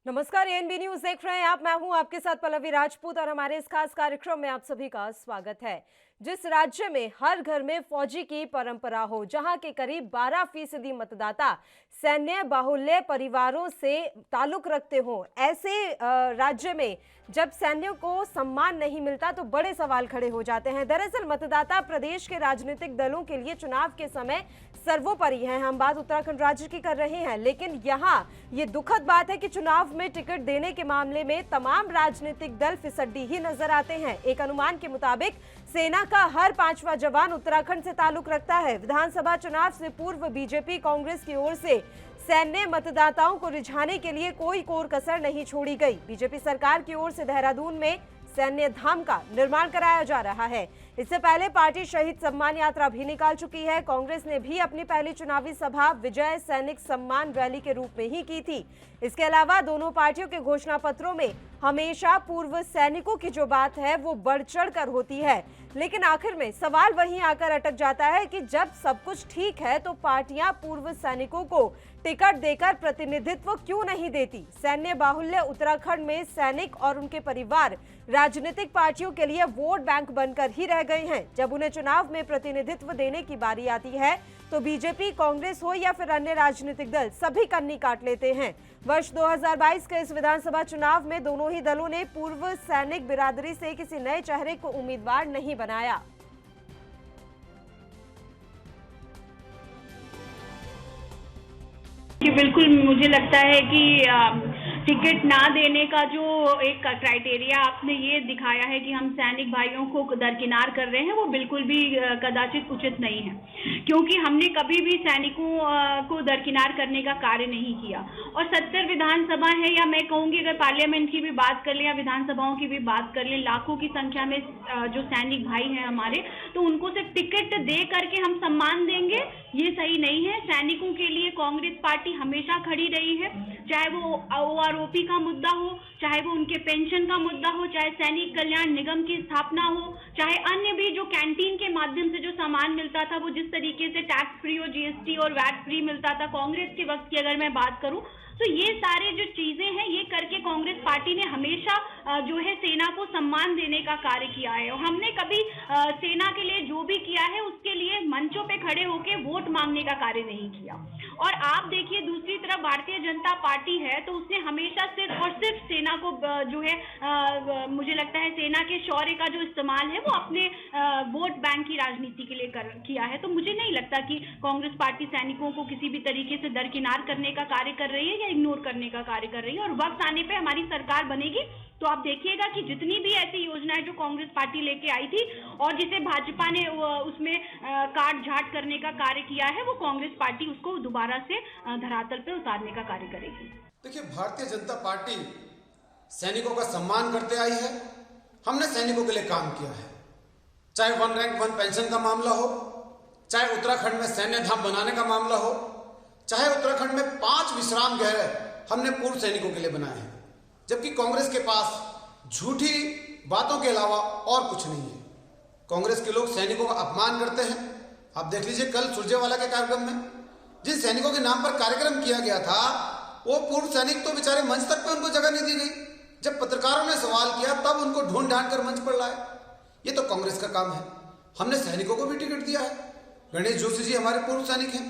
नमस्कार, ANB news देख रहे हैं आप। मैं हूं आपके साथ पल्लवी राजपूत और हमारे इस खास कार्यक्रम में आप सभी का स्वागत है। जिस राज्य में हर घर में फौजी की परंपरा हो, जहां के करीब 12% मतदाता सैन्य बाहुल्य परिवारों से ताल्लुक रखते हो, ऐसे राज्य में जब सैन्य को सम्मान नहीं मिलता तो बड़े सवाल खड़े हो जाते हैं। दरअसल मतदाता प्रदेश के राजनीतिक दलों के लिए चुनाव के समय सर्वोपरि हैं। हम बात उत्तराखंड राज्य की कर रहे हैं, लेकिन यहाँ ये दुखद बात है कि चुनाव में टिकट देने के मामले में तमाम राजनीतिक दल फिसड्डी ही नजर आते हैं। एक अनुमान के मुताबिक सेना का हर 5वां जवान उत्तराखंड से ताल्लुक रखता है। विधानसभा चुनाव से पूर्व बीजेपी कांग्रेस की ओर से सैन्य मतदाताओं को रिझाने के लिए कोई कोर कसर नहीं छोड़ी गई। बीजेपी सरकार की ओर से देहरादून में सैन्य धाम का निर्माण कराया जा रहा है। इससे पहले पार्टी शहीद सम्मान यात्रा भी निकाल चुकी है। कांग्रेस ने भी अपनी पहली चुनावी सभा विजय सैनिक सम्मान रैली के रूप में ही की थी। इसके अलावा दोनों पार्टियों के घोषणा पत्रों में हमेशा पूर्व सैनिकों की जो बात है वो बढ़ चढ़ कर होती है, लेकिन आखिर में सवाल वहीं आकर अटक जाता है कि जब सब कुछ ठीक है तो पार्टियां पूर्व सैनिकों को टिकट देकर प्रतिनिधित्व क्यों नहीं देती। सैन्य बाहुल्य उत्तराखंड में सैनिक और उनके परिवार राजनीतिक पार्टियों के लिए वोट बैंक बनकर ही रह गए हैं। जब उन्हें चुनाव में प्रतिनिधित्व देने की बारी आती है तो बीजेपी, कांग्रेस हो या फिर अन्य राजनीतिक दल, सभी कन्नी काट लेते हैं। वर्ष 2022 के इस विधानसभा चुनाव में दोनों ही दलों ने पूर्व सैनिक बिरादरी से किसी नए चेहरे को उम्मीदवार नहीं बनाया। कि बिल्कुल मुझे लगता है कि टिकट ना देने का जो एक क्राइटेरिया आपने ये दिखाया है कि हम सैनिक भाइयों को दरकिनार कर रहे हैं, वो बिल्कुल भी कदाचित उचित नहीं है, क्योंकि हमने कभी भी सैनिकों को दरकिनार करने का कार्य नहीं किया। और 70 विधानसभा है, या मैं कहूँगी अगर पार्लियामेंट की भी बात कर लें या विधानसभाओं की भी बात कर लें, लाखों की संख्या में जो सैनिक भाई हैं हमारे, तो उनको सिर्फ टिकट दे करके हम सम्मान देंगे, ये सही नहीं है। सैनिकों के लिए कांग्रेस पार्टी हमेशा खड़ी रही है, चाहे वो ओआरओपी का मुद्दा हो, चाहे वो उनके पेंशन का मुद्दा हो, चाहे सैनिक कल्याण निगम की स्थापना हो, चाहे अन्य भी जो कैंटीन के माध्यम से जो सामान मिलता था वो जिस तरीके से टैक्स फ्री और जीएसटी और वैट फ्री मिलता था कांग्रेस के वक्त की अगर मैं बात करूं, तो ये सारे जो चीजें हैं ये करके कांग्रेस पार्टी ने हमेशा जो है सेना को सम्मान देने का कार्य किया है। और हमने कभी सेना के लिए जो भी किया है उसके लिए मंचों पे खड़े होकर वोट मांगने का कार्य नहीं किया। और आप देखिए दूसरी तरफ भारतीय जनता पार्टी है, तो उसने हमेशा सिर्फ और सिर्फ सेना को जो है मुझे लगता है सेना के शौर्य का जो इस्तेमाल है वो अपने वोट बैंक की राजनीति के लिए किया है। तो मुझे नहीं लगता कि कांग्रेस पार्टी सैनिकों को किसी भी तरीके से दरकिनार करने का कार्य कर रही है या इग्नोर करने का कार्य कर रही है। और वक्त आने पे हमारी सरकार बनेगी तो आप देखिएगा कि जितनी भी ऐसी योजनाएं जो कांग्रेस पार्टी लेके आई थी और जिसे भाजपा ने उसमें काट झाट करने का कार्य किया है, वो कांग्रेस पार्टी उसको दोबारा से धरातल पे उतारने का कार्य करेगी। देखिए, भारतीय जनता पार्टी सैनिकों का सम्मान करते आई है। हमने सैनिकों के लिए काम किया है, चाहे 1 रैंक 1 पेंशन का मामला हो, चाहे उत्तराखंड में सैन्य धाम बनाने का मामला हो, चाहे उत्तराखंड में 5 विश्राम गृह हमने पूर्व सैनिकों के लिए बनाए हैं। जबकि कांग्रेस के पास झूठी बातों के अलावा और कुछ नहीं है। कांग्रेस के लोग सैनिकों का अपमान करते हैं। आप देख लीजिए कल सुरजेवाला के कार्यक्रम में जिन सैनिकों के नाम पर कार्यक्रम किया गया था, वो पूर्व सैनिक तो बेचारे मंच तक पे उनको जगह नहीं दी गई। जब पत्रकारों ने सवाल किया तब उनको ढूंढ ढांड कर मंच पर लाए। ये तो कांग्रेस का काम है। हमने सैनिकों को भी टिकट दिया है। गणेश जोशी जी हमारे पूर्व सैनिक हैं।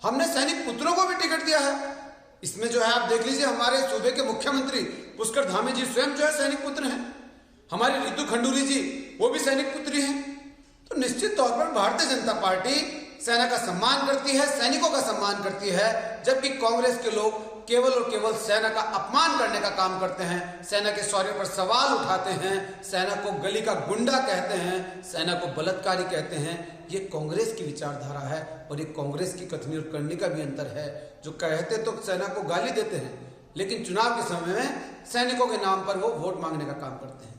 हमने सैनिक पुत्रों को भी टिकट दिया है। इसमें जो है आप देख लीजिए हमारे सूबे के मुख्यमंत्री पुष्कर धामी जी स्वयं जो है सैनिक पुत्र हैं। हमारी रितु खंडूरी जी वो भी सैनिक पुत्री हैं। तो निश्चित तौर पर भारतीय जनता पार्टी सेना का सम्मान करती है, सैनिकों का सम्मान करती है, जबकि कांग्रेस के लोग केवल और केवल सेना का अपमान करने का काम करते हैं, सेना के शौर्य पर सवाल उठाते हैं, सेना को गली का गुंडा कहते हैं, सेना को बलात्कारी कहते हैं। ये कांग्रेस की विचारधारा है और ये कांग्रेस की कथनी और करनी का भी अंतर है। जो कहते तो सेना को गाली देते हैं, लेकिन चुनाव के समय में सैनिकों के नाम पर वो वोट मांगने का काम करते हैं।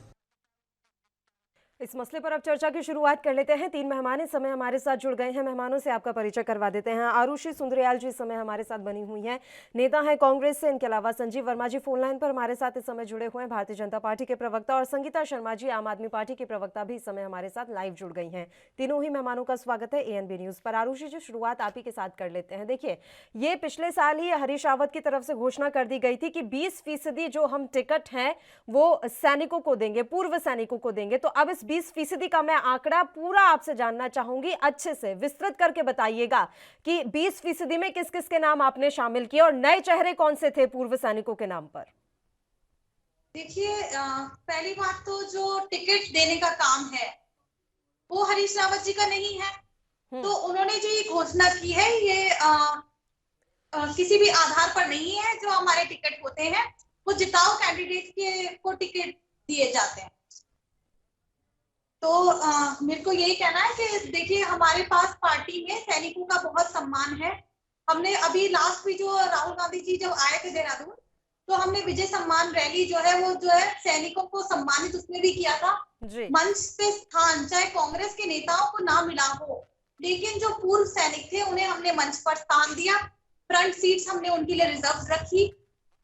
इस मसले पर अब चर्चा की शुरुआत कर लेते हैं। 3 मेहमान इस समय हमारे साथ जुड़ गए हैं। मेहमानों से आपका परिचय करवा देते हैं। आरुषि सुंदरयाल जी इस समय हमारे साथ बनी हुई हैं, नेता हैं कांग्रेस से। इनके अलावा संजीव वर्मा जी फोन लाइन पर हमारे साथ इस समय जुड़े हुए हैं, भारतीय जनता पार्टी के प्रवक्ता। और संगीता शर्मा जी आम आदमी पार्टी के प्रवक्ता भी इस समय हमारे साथ लाइव जुड़ गई हैं। तीनों ही मेहमानों का स्वागत है एएनबी न्यूज पर। आरुषि जी, शुरुआत आप ही के साथ कर लेते हैं। देखिए, ये पिछले साल ही हरीश रावत की तरफ से घोषणा कर दी गई थी कि 20% जो हम टिकट हैं वो सैनिकों को देंगे, पूर्व सैनिकों को देंगे। तो अब इस 20% का मैं आंकड़ा पूरा आपसे जानना चाहूंगी, अच्छे से विस्तृत करके बताइएगा कि 20% में किस किस के नाम आपने शामिल किए और नए चेहरे कौन से थे पूर्व सैनिकों के नाम पर। देखिए, पहली बात तो जो टिकट देने का काम है वो हरीश रावत जी का नहीं है। तो उन्होंने जो ये घोषणा की है ये किसी भी आधार पर नहीं है। जो हमारे टिकट होते हैं वो जिताऊ कैंडिडेट को टिकट दिए जाते हैं। तो मेरे को यही कहना है कि देखिए, हमारे पास पार्टी में सैनिकों का बहुत सम्मान है। हमने अभी लास्ट भी जो राहुल गांधी जी जब आए थे देहरादून, तो हमने विजय सम्मान रैली जो है सैनिकों को सम्मानित उसमें भी किया था। मंच पे स्थान चाहे कांग्रेस के नेताओं को ना मिला हो, लेकिन जो पूर्व सैनिक थे उन्हें हमने मंच पर स्थान दिया। फ्रंट सीट्स हमने उनके लिए रिजर्व रखी।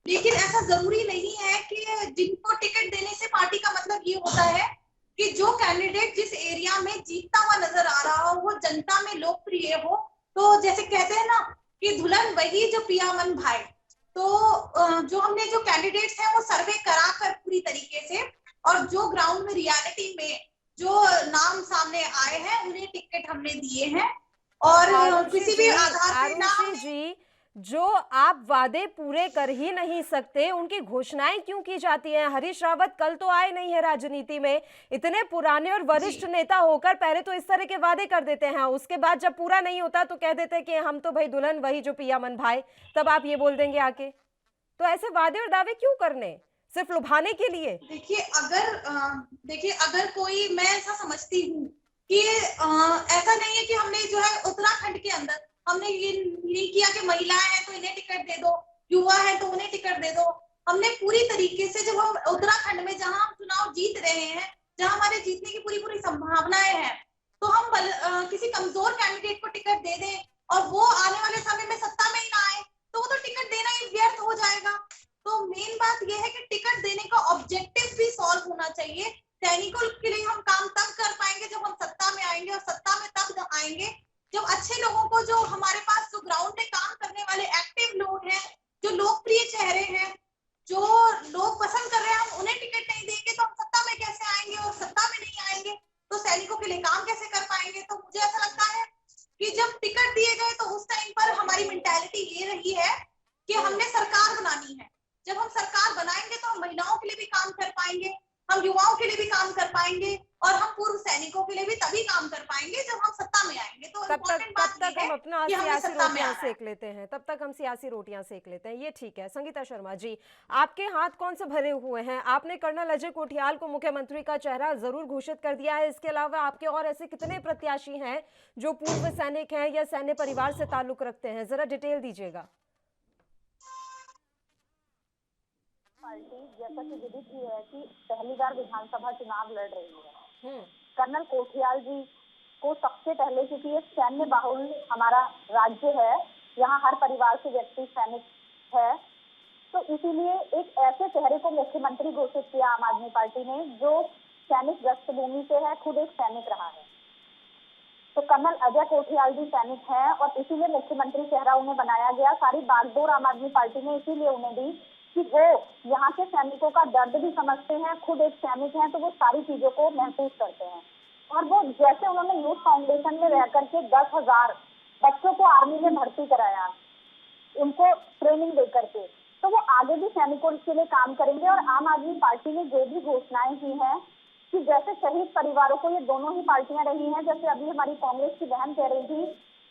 लेकिन ऐसा जरूरी नहीं है कि जिनको टिकट देने से पार्टी का मतलब ये होता है कि जो कैंडिडेट जिस एरिया में जीतता हुआ नजर आ रहा हो वो जनता में लोकप्रिय हो। तो जैसे कहते हैं ना कि दुल्हन वही जो पिया मन भाई। तो जो हमने जो कैंडिडेट्स हैं वो सर्वे करा कर पूरी तरीके से, और जो ग्राउंड में रियलिटी में जो नाम सामने आए हैं उन्हें टिकट हमने दिए हैं। और किसी भी आधार पे ना जो आप वादे पूरे कर ही नहीं सकते उनकी घोषणाएं क्यों की जाती हैं। हरीश रावत कल तो आए नहीं है राजनीति में, इतने पुराने और वरिष्ठ नेता होकर पहले तो इस तरह के वादे कर देते हैं, उसके बाद जब पूरा नहीं होता तो कह देते हैं कि हम तो भाई दुल्हन वही जो पिया मन भाई, तब आप ये बोल देंगे आके। तो ऐसे वादे और दावे क्यों करने, सिर्फ लुभाने के लिए? देखिए अगर कोई, मैं ऐसा समझती हूँ कि ऐसा नहीं है कि हमने जो है उत्तराखंड के अंदर हमने ये नहीं किया कि महिलाएं हैं तो इन्हें टिकट दे दो, युवा है तो उन्हें टिकट दे दो। हमने पूरी तरीके से, जब हम उत्तराखंड में जहां हम चुनाव जीत रहे हैं, जहां हमारे जीतने की पूरी संभावनाएं हैं, तो हम किसी कमजोर कैंडिडेट को टिकट दे दें और वो आने वाले समय में सत्ता में ही ना आए तो वो तो टिकट देना ही व्यर्थ हो जाएगा। तो मेन बात यह है कि टिकट देने का ऑब्जेक्टिव भी सॉल्व होना चाहिए। सैनिकों के लिए हम काम तब कर पाएंगे जब हम सत्ता में आएंगे, और सत्ता में तब आएंगे जब अच्छे लोगों को, जो हमारे पास जो ग्राउंड में काम करने वाले एक्टिव लोग हैं, जो लोकप्रिय चेहरे हैं, जो लोग पसंद कर रहे हैं, हम उन्हें टिकट नहीं देंगे तो हम सत्ता में कैसे आएंगे, और सत्ता में नहीं आएंगे तो सैनिकों के लिए काम कैसे कर पाएंगे। तो मुझे ऐसा लगता है कि जब टिकट दिए गए तो उस टाइम पर हमारी मेंटालिटी ये रही है कि हमने सरकार बनानी है। जब हम सरकार बनाएंगे तो हम महिलाओं के लिए भी काम कर पाएंगे, हम युवाओं के लिए भी काम कर पाएंगे, और हम पूर्व सैनिकों के लिए भी तभी काम कर पाएंगे जब हम सत्ता में आएंगे। तो तब तक हम अपना सियासी रोटियां सेक लेते हैं, तब तक हम सियासी रोटियां सेक लेते हैं, ये ठीक है। संगीता शर्मा जी, आपके हाथ कौन से भरे हुए हैं? आपने कर्नल अजय कोठियाल को मुख्यमंत्री का चेहरा जरूर घोषित कर दिया है, इसके अलावा आपके और ऐसे कितने प्रत्याशी हैं जो पूर्व सैनिक हैं या सैन्य परिवार से ताल्लुक रखते हैं? जरा डिटेल दीजिएगा। पार्टी जैसा कि विदित ही है कि पहली बार विधानसभा चुनाव लड़ रही है। कर्नल कोठियाल जी को सबसे पहले, क्योंकि ये सैन्य बाहुल हमारा राज्य है, यहाँ हर परिवार से व्यक्ति सैनिक है, तो इसीलिए एक ऐसे चेहरे को मुख्यमंत्री घोषित किया आम आदमी पार्टी ने जो सैनिक पृष्ठभूमि से है, खुद एक सैनिक रहा है। तो कर्नल अजय कोठियाल जी सैनिक हैं और इसीलिए मुख्यमंत्री चेहरा उन्हें बनाया गया। सारी बागडोर आम आदमी पार्टी ने इसीलिए उन्हें दी कि वो यहाँ के सैनिकों का दर्द भी समझते हैं, खुद एक सैनिक हैं, तो वो सारी चीजों को महसूस करते हैं। और वो जैसे उन्होंने यूथ फाउंडेशन में रह करके 10,000 बच्चों को आर्मी में भर्ती कराया, उनको ट्रेनिंग दे करके, तो वो आगे भी सैनिकों के लिए काम करेंगे। और आम आदमी पार्टी ने जो भी घोषणाएं की हैं कि जैसे शहीद परिवारों को, ये दोनों ही पार्टियां रही हैं, जैसे अभी हमारी कांग्रेस की बहन कह रही थी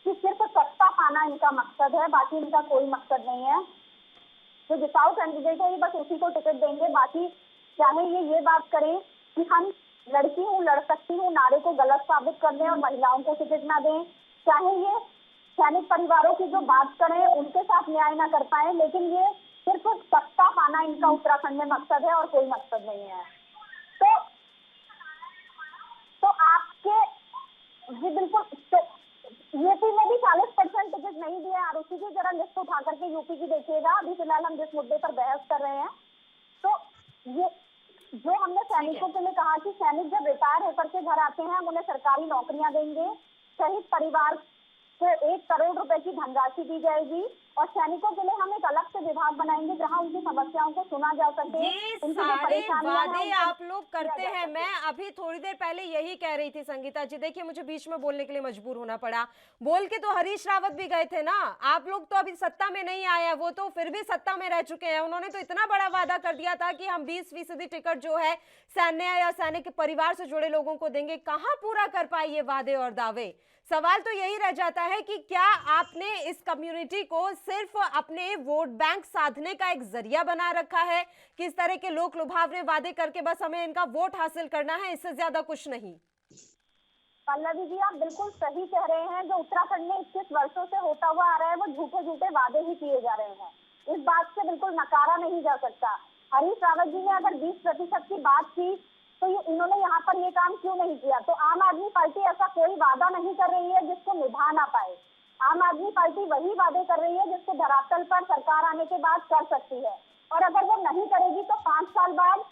कि सिर्फ सत्ता पाना इनका मकसद है, बाकी इनका कोई मकसद नहीं है। जो जिताऊ कैंडिडेट है ये बस उसी को टिकट देंगे, बाकी चाहे ये बात करें कि हम लड़की हूँ, लड़ सकती हूँ नारे को गलत साबित कर दें और महिलाओं को टिकट ना दें, चाहे ये सैनिक परिवारों की जो बात करें उनके साथ न्याय ना कर पाए, लेकिन ये सिर्फ सत्ता पाना इनका उत्तराखंड में मकसद है और कोई मकसद नहीं है। तो तो आपके जी बिल्कुल, तो यूपी में भी 40% टिकट नहीं दिए और उसी की जरा लिस्ट उठा करके यूपी की देखिएगा। अभी फिलहाल हम जिस मुद्दे पर बहस कर रहे हैं, तो ये जो हमने सैनिकों के लिए कहा कि सैनिक जब रिटायर होकर के घर आते हैं हम उन्हें सरकारी नौकरियां देंगे, शहीद परिवार को 1 करोड़ रुपए की धनराशि दी जाएगी और सैनिकों के लिए हम एक अलग से विभाग बनाएंगे जहां उनकी समस्याओं को सुना जा सके। ये उनकी जो सारे परेशानियां हैं, वादे उनको आप लोग करते किया जा हैं। सके। मैं अभी थोड़ी देर पहले यही कह रही थी संगीता जी, देखिए मुझे बीच में बोलने के लिए मजबूर होना पड़ा। बोल के तो हरीश रावत भी गए थे ना। आप लोग तो अभी सत्ता में नहीं आए हैं, वो तो फिर भी सत्ता में रह चुके हैं। उन्होंने तो इतना बड़ा वादा कर दिया था कि हम 20% टिकट जो है सैन्य या सैनिक के परिवार से जुड़े लोगों को देंगे। कहां पूरा कर पाए ये वादे और दावे? सवाल तो यही रह जाता है कि क्या आपने इस कम्युनिटी को सिर्फ अपने वोट बैंक साधने का एक जरिया बना रखा है कि इस तरह के लोक लुभावने वादे करके बस हमें इनका वोट हासिल करना है, इससे ज्यादा कुछ नहीं? पल्लवी जी, आप बिल्कुल सही कह रहे हैं। जो उत्तराखंड में 21 वर्षों से होता हुआ आ रहा है वो झूठे झूठे वादे ही किए जा रहे हैं। इस बात से बिल्कुल नकारा नहीं जा सकता। हरीश रावत जी ने अगर 20% की बात की तो इन्होंने यहाँ पर ये काम क्यों नहीं किया? तो आम आदमी पार्टी ऐसा कोई वादा नहीं कर रही है जिसको निभा ना पाए। आम आदमी पार्टी वही वादे कर रही है जिसको धरातल पर सरकार आने के बाद कर सकती है, और अगर वो नहीं करेगी तो 5 साल बाद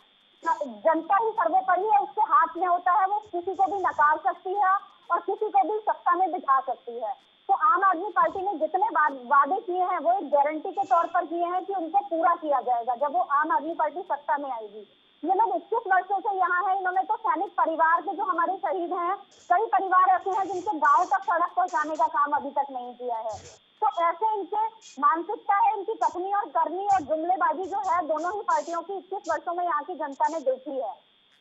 जनता ही सर्वोपरि है, उसके हाथ में होता है। वो किसी को भी नकार सकती है और किसी को भी सत्ता में बिठा सकती है। तो आम आदमी पार्टी ने जितने वादे किए हैं वो एक गारंटी के तौर पर किए हैं कि उनको पूरा किया जाएगा जब वो आम आदमी पार्टी सत्ता में आएगी। ये लोग 21 वर्षों से यहाँ है। इन्होंने तो सैनिक परिवार के जो हमारे शहीद हैं, कई परिवार ऐसे हैं जिनके गांव तक सड़क पहुंचाने का काम अभी तक नहीं किया है। तो ऐसे इनके मानसिकता है, इनकी कथनी और करनी और जुमलेबाजी जो है दोनों ही पार्टियों की 21 वर्षों में यहाँ की जनता ने देखी है।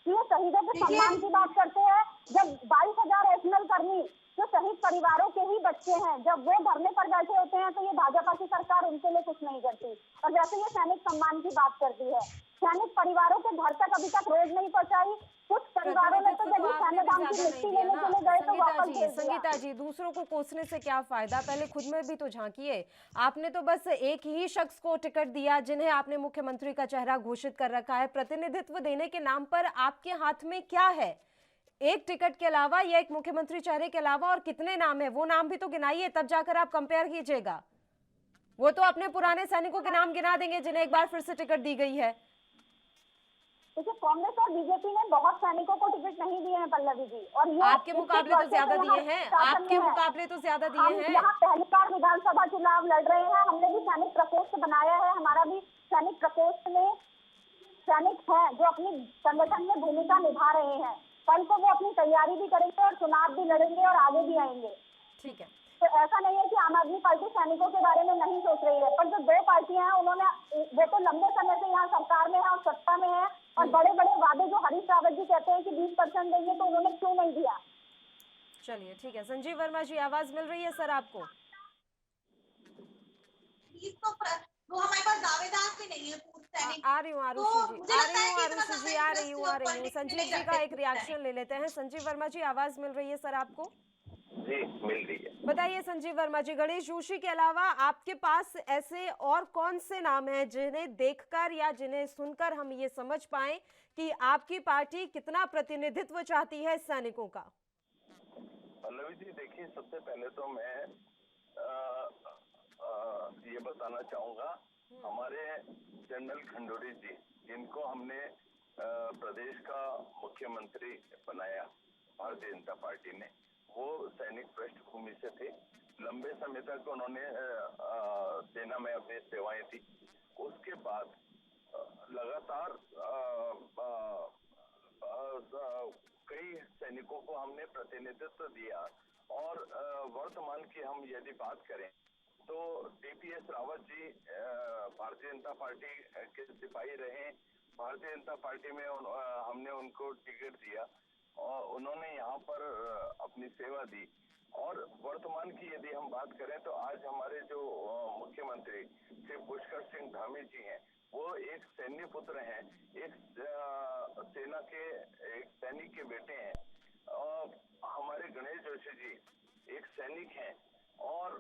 ये शहीदों के सम्मान की बात करते हैं। जब 22,000 एसएल कर्मी जो शहीद परिवारों के ही बच्चे हैं, जब वो धरने पर बैठे होते हैं तो ये भाजपा की सरकार उनके लिए कुछ नहीं करती। और जैसे ये सैनिक सम्मान की बात करती है, सैनिक परिवारों के घर तक अभी तक रोड नहीं पहुंचाई। कुछ परिवारों ने तो जब सैन्यदान की मिट्टी लेने के लिए गए तो वापस भेज दिया। संगीता जी, दूसरों को कोसने से क्या फायदा? पहले खुद में भी तो झांकिए। आपने तो बस एक ही शख्स को टिकट दिया जिन्हें आपने मुख्यमंत्री का चेहरा घोषित कर रखा है। प्रतिनिधित्व देने के नाम पर आपके हाथ में क्या है? एक टिकट के अलावा या एक मुख्यमंत्री चेहरे के अलावा और कितने नाम है? वो नाम भी तो गिनाइए, तब जाकर आप कंपेयर कीजिएगा। वो तो अपने पुराने सैनिकों के नाम गिना देंगे जिन्हें एक बार फिर से टिकट दी गई है। देखिए, कांग्रेस और बीजेपी ने बहुत सैनिकों को टिकट नहीं दिए हैं पल्लवी जी, और ये आपके मुकाबले तो ज्यादा दिए हैं। आपके मुकाबले तो ज्यादा दिए हैं। यहाँ पहली बार विधानसभा चुनाव लड़ रहे हैं। हमने भी सैनिक प्रकोष्ठ बनाया है। हमारा भी सैनिक प्रकोष्ठ में सैनिक हैं जो अपनी संगठन में भूमिका निभा रहे हैं। कल को वो अपनी तैयारी भी करेंगे और चुनाव भी लड़ेंगे और आगे भी आएंगे। ठीक है, तो ऐसा नहीं है कि आम आदमी पार्टी सैनिकों के बारे में नहीं सोच रही है, पर जो 2 पार्टियां हैं उन्होंने वो तो लंबे समय से यहाँ सरकार में है और सत्ता में है, और बड़े बड़े वादे जो हरीश रावत जी कहते हैं कि 20% देंगे, तो उन्होंने क्यों नहीं दिया? चलिए ठीक है। संजीव वर्मा जी, आवाज मिल रही है सर आपको? वो हमारे पास दावेदार भी नहीं है पूर्व सैनिक। आ रही हूँ आरुषि जी, आ रही हूँ। संजीव जी का एक रिएक्शन ले लेते हैं। संजीव वर्मा जी, आवाज मिल रही है सर आपको? जी, मिल रही है। बताइए संजीव वर्मा जी, गणेश जोशी के अलावा आपके पास ऐसे और कौन से नाम हैं जिन्हें देखकर या जिन्हें सुनकर हम ये समझ पाएं कि आपकी पार्टी कितना प्रतिनिधित्व चाहती है सैनिकों का? पल्लवी जी, देखिए, सबसे पहले तो मैं ये बताना चाहूंगा, हमारे जनरल खंडूरी जी, जिनको हमने प्रदेश का मुख्यमंत्री बनाया भारतीय जनता पार्टी ने, वो सैनिक पृष्ठभूमि से थे। लंबे समय तक उन्होंने सेना में अपनी सेवाएं दी। उसके बाद लगातार कई सैनिकों को हमने प्रतिनिधित्व दिया, और वर्तमान की हम यदि बात करें तो टीपीएस रावत जी भारतीय जनता पार्टी के सिपाही रहे। भारतीय जनता पार्टी में हमने उनको टिकट दिया और उन्होंने यहाँ पर अपनी सेवा दी। और वर्तमान की यदि हम बात करें तो आज हमारे जो मुख्यमंत्री श्री पुष्कर सिंह धामी जी हैं, वो एक सैन्य पुत्र हैं, एक सेना के एक सैनिक के बेटे हैं। और हमारे गणेश जोशी जी एक सैनिक हैं, और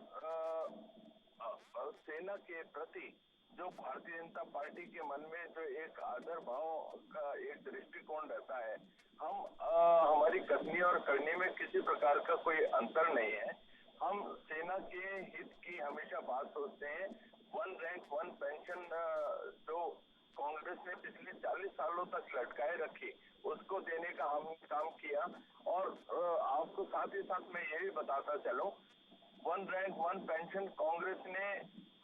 सेना के प्रति जो भारतीय जनता पार्टी के मन में जो एक आदर भाव का एक दृष्टिकोण रहता है, हम हमारी हमारी कथनी और करनी में किसी प्रकार का कोई अंतर नहीं है। हम सेना के हित की हमेशा बात सोचते हैं। वन रैंक वन पेंशन जो कांग्रेस ने पिछले 40 सालों तक लटकाए रखी, उसको देने का हमने काम किया। और आपको साथ ही साथ मैं ये भी बताता चलूं, one rank one pension Congress ने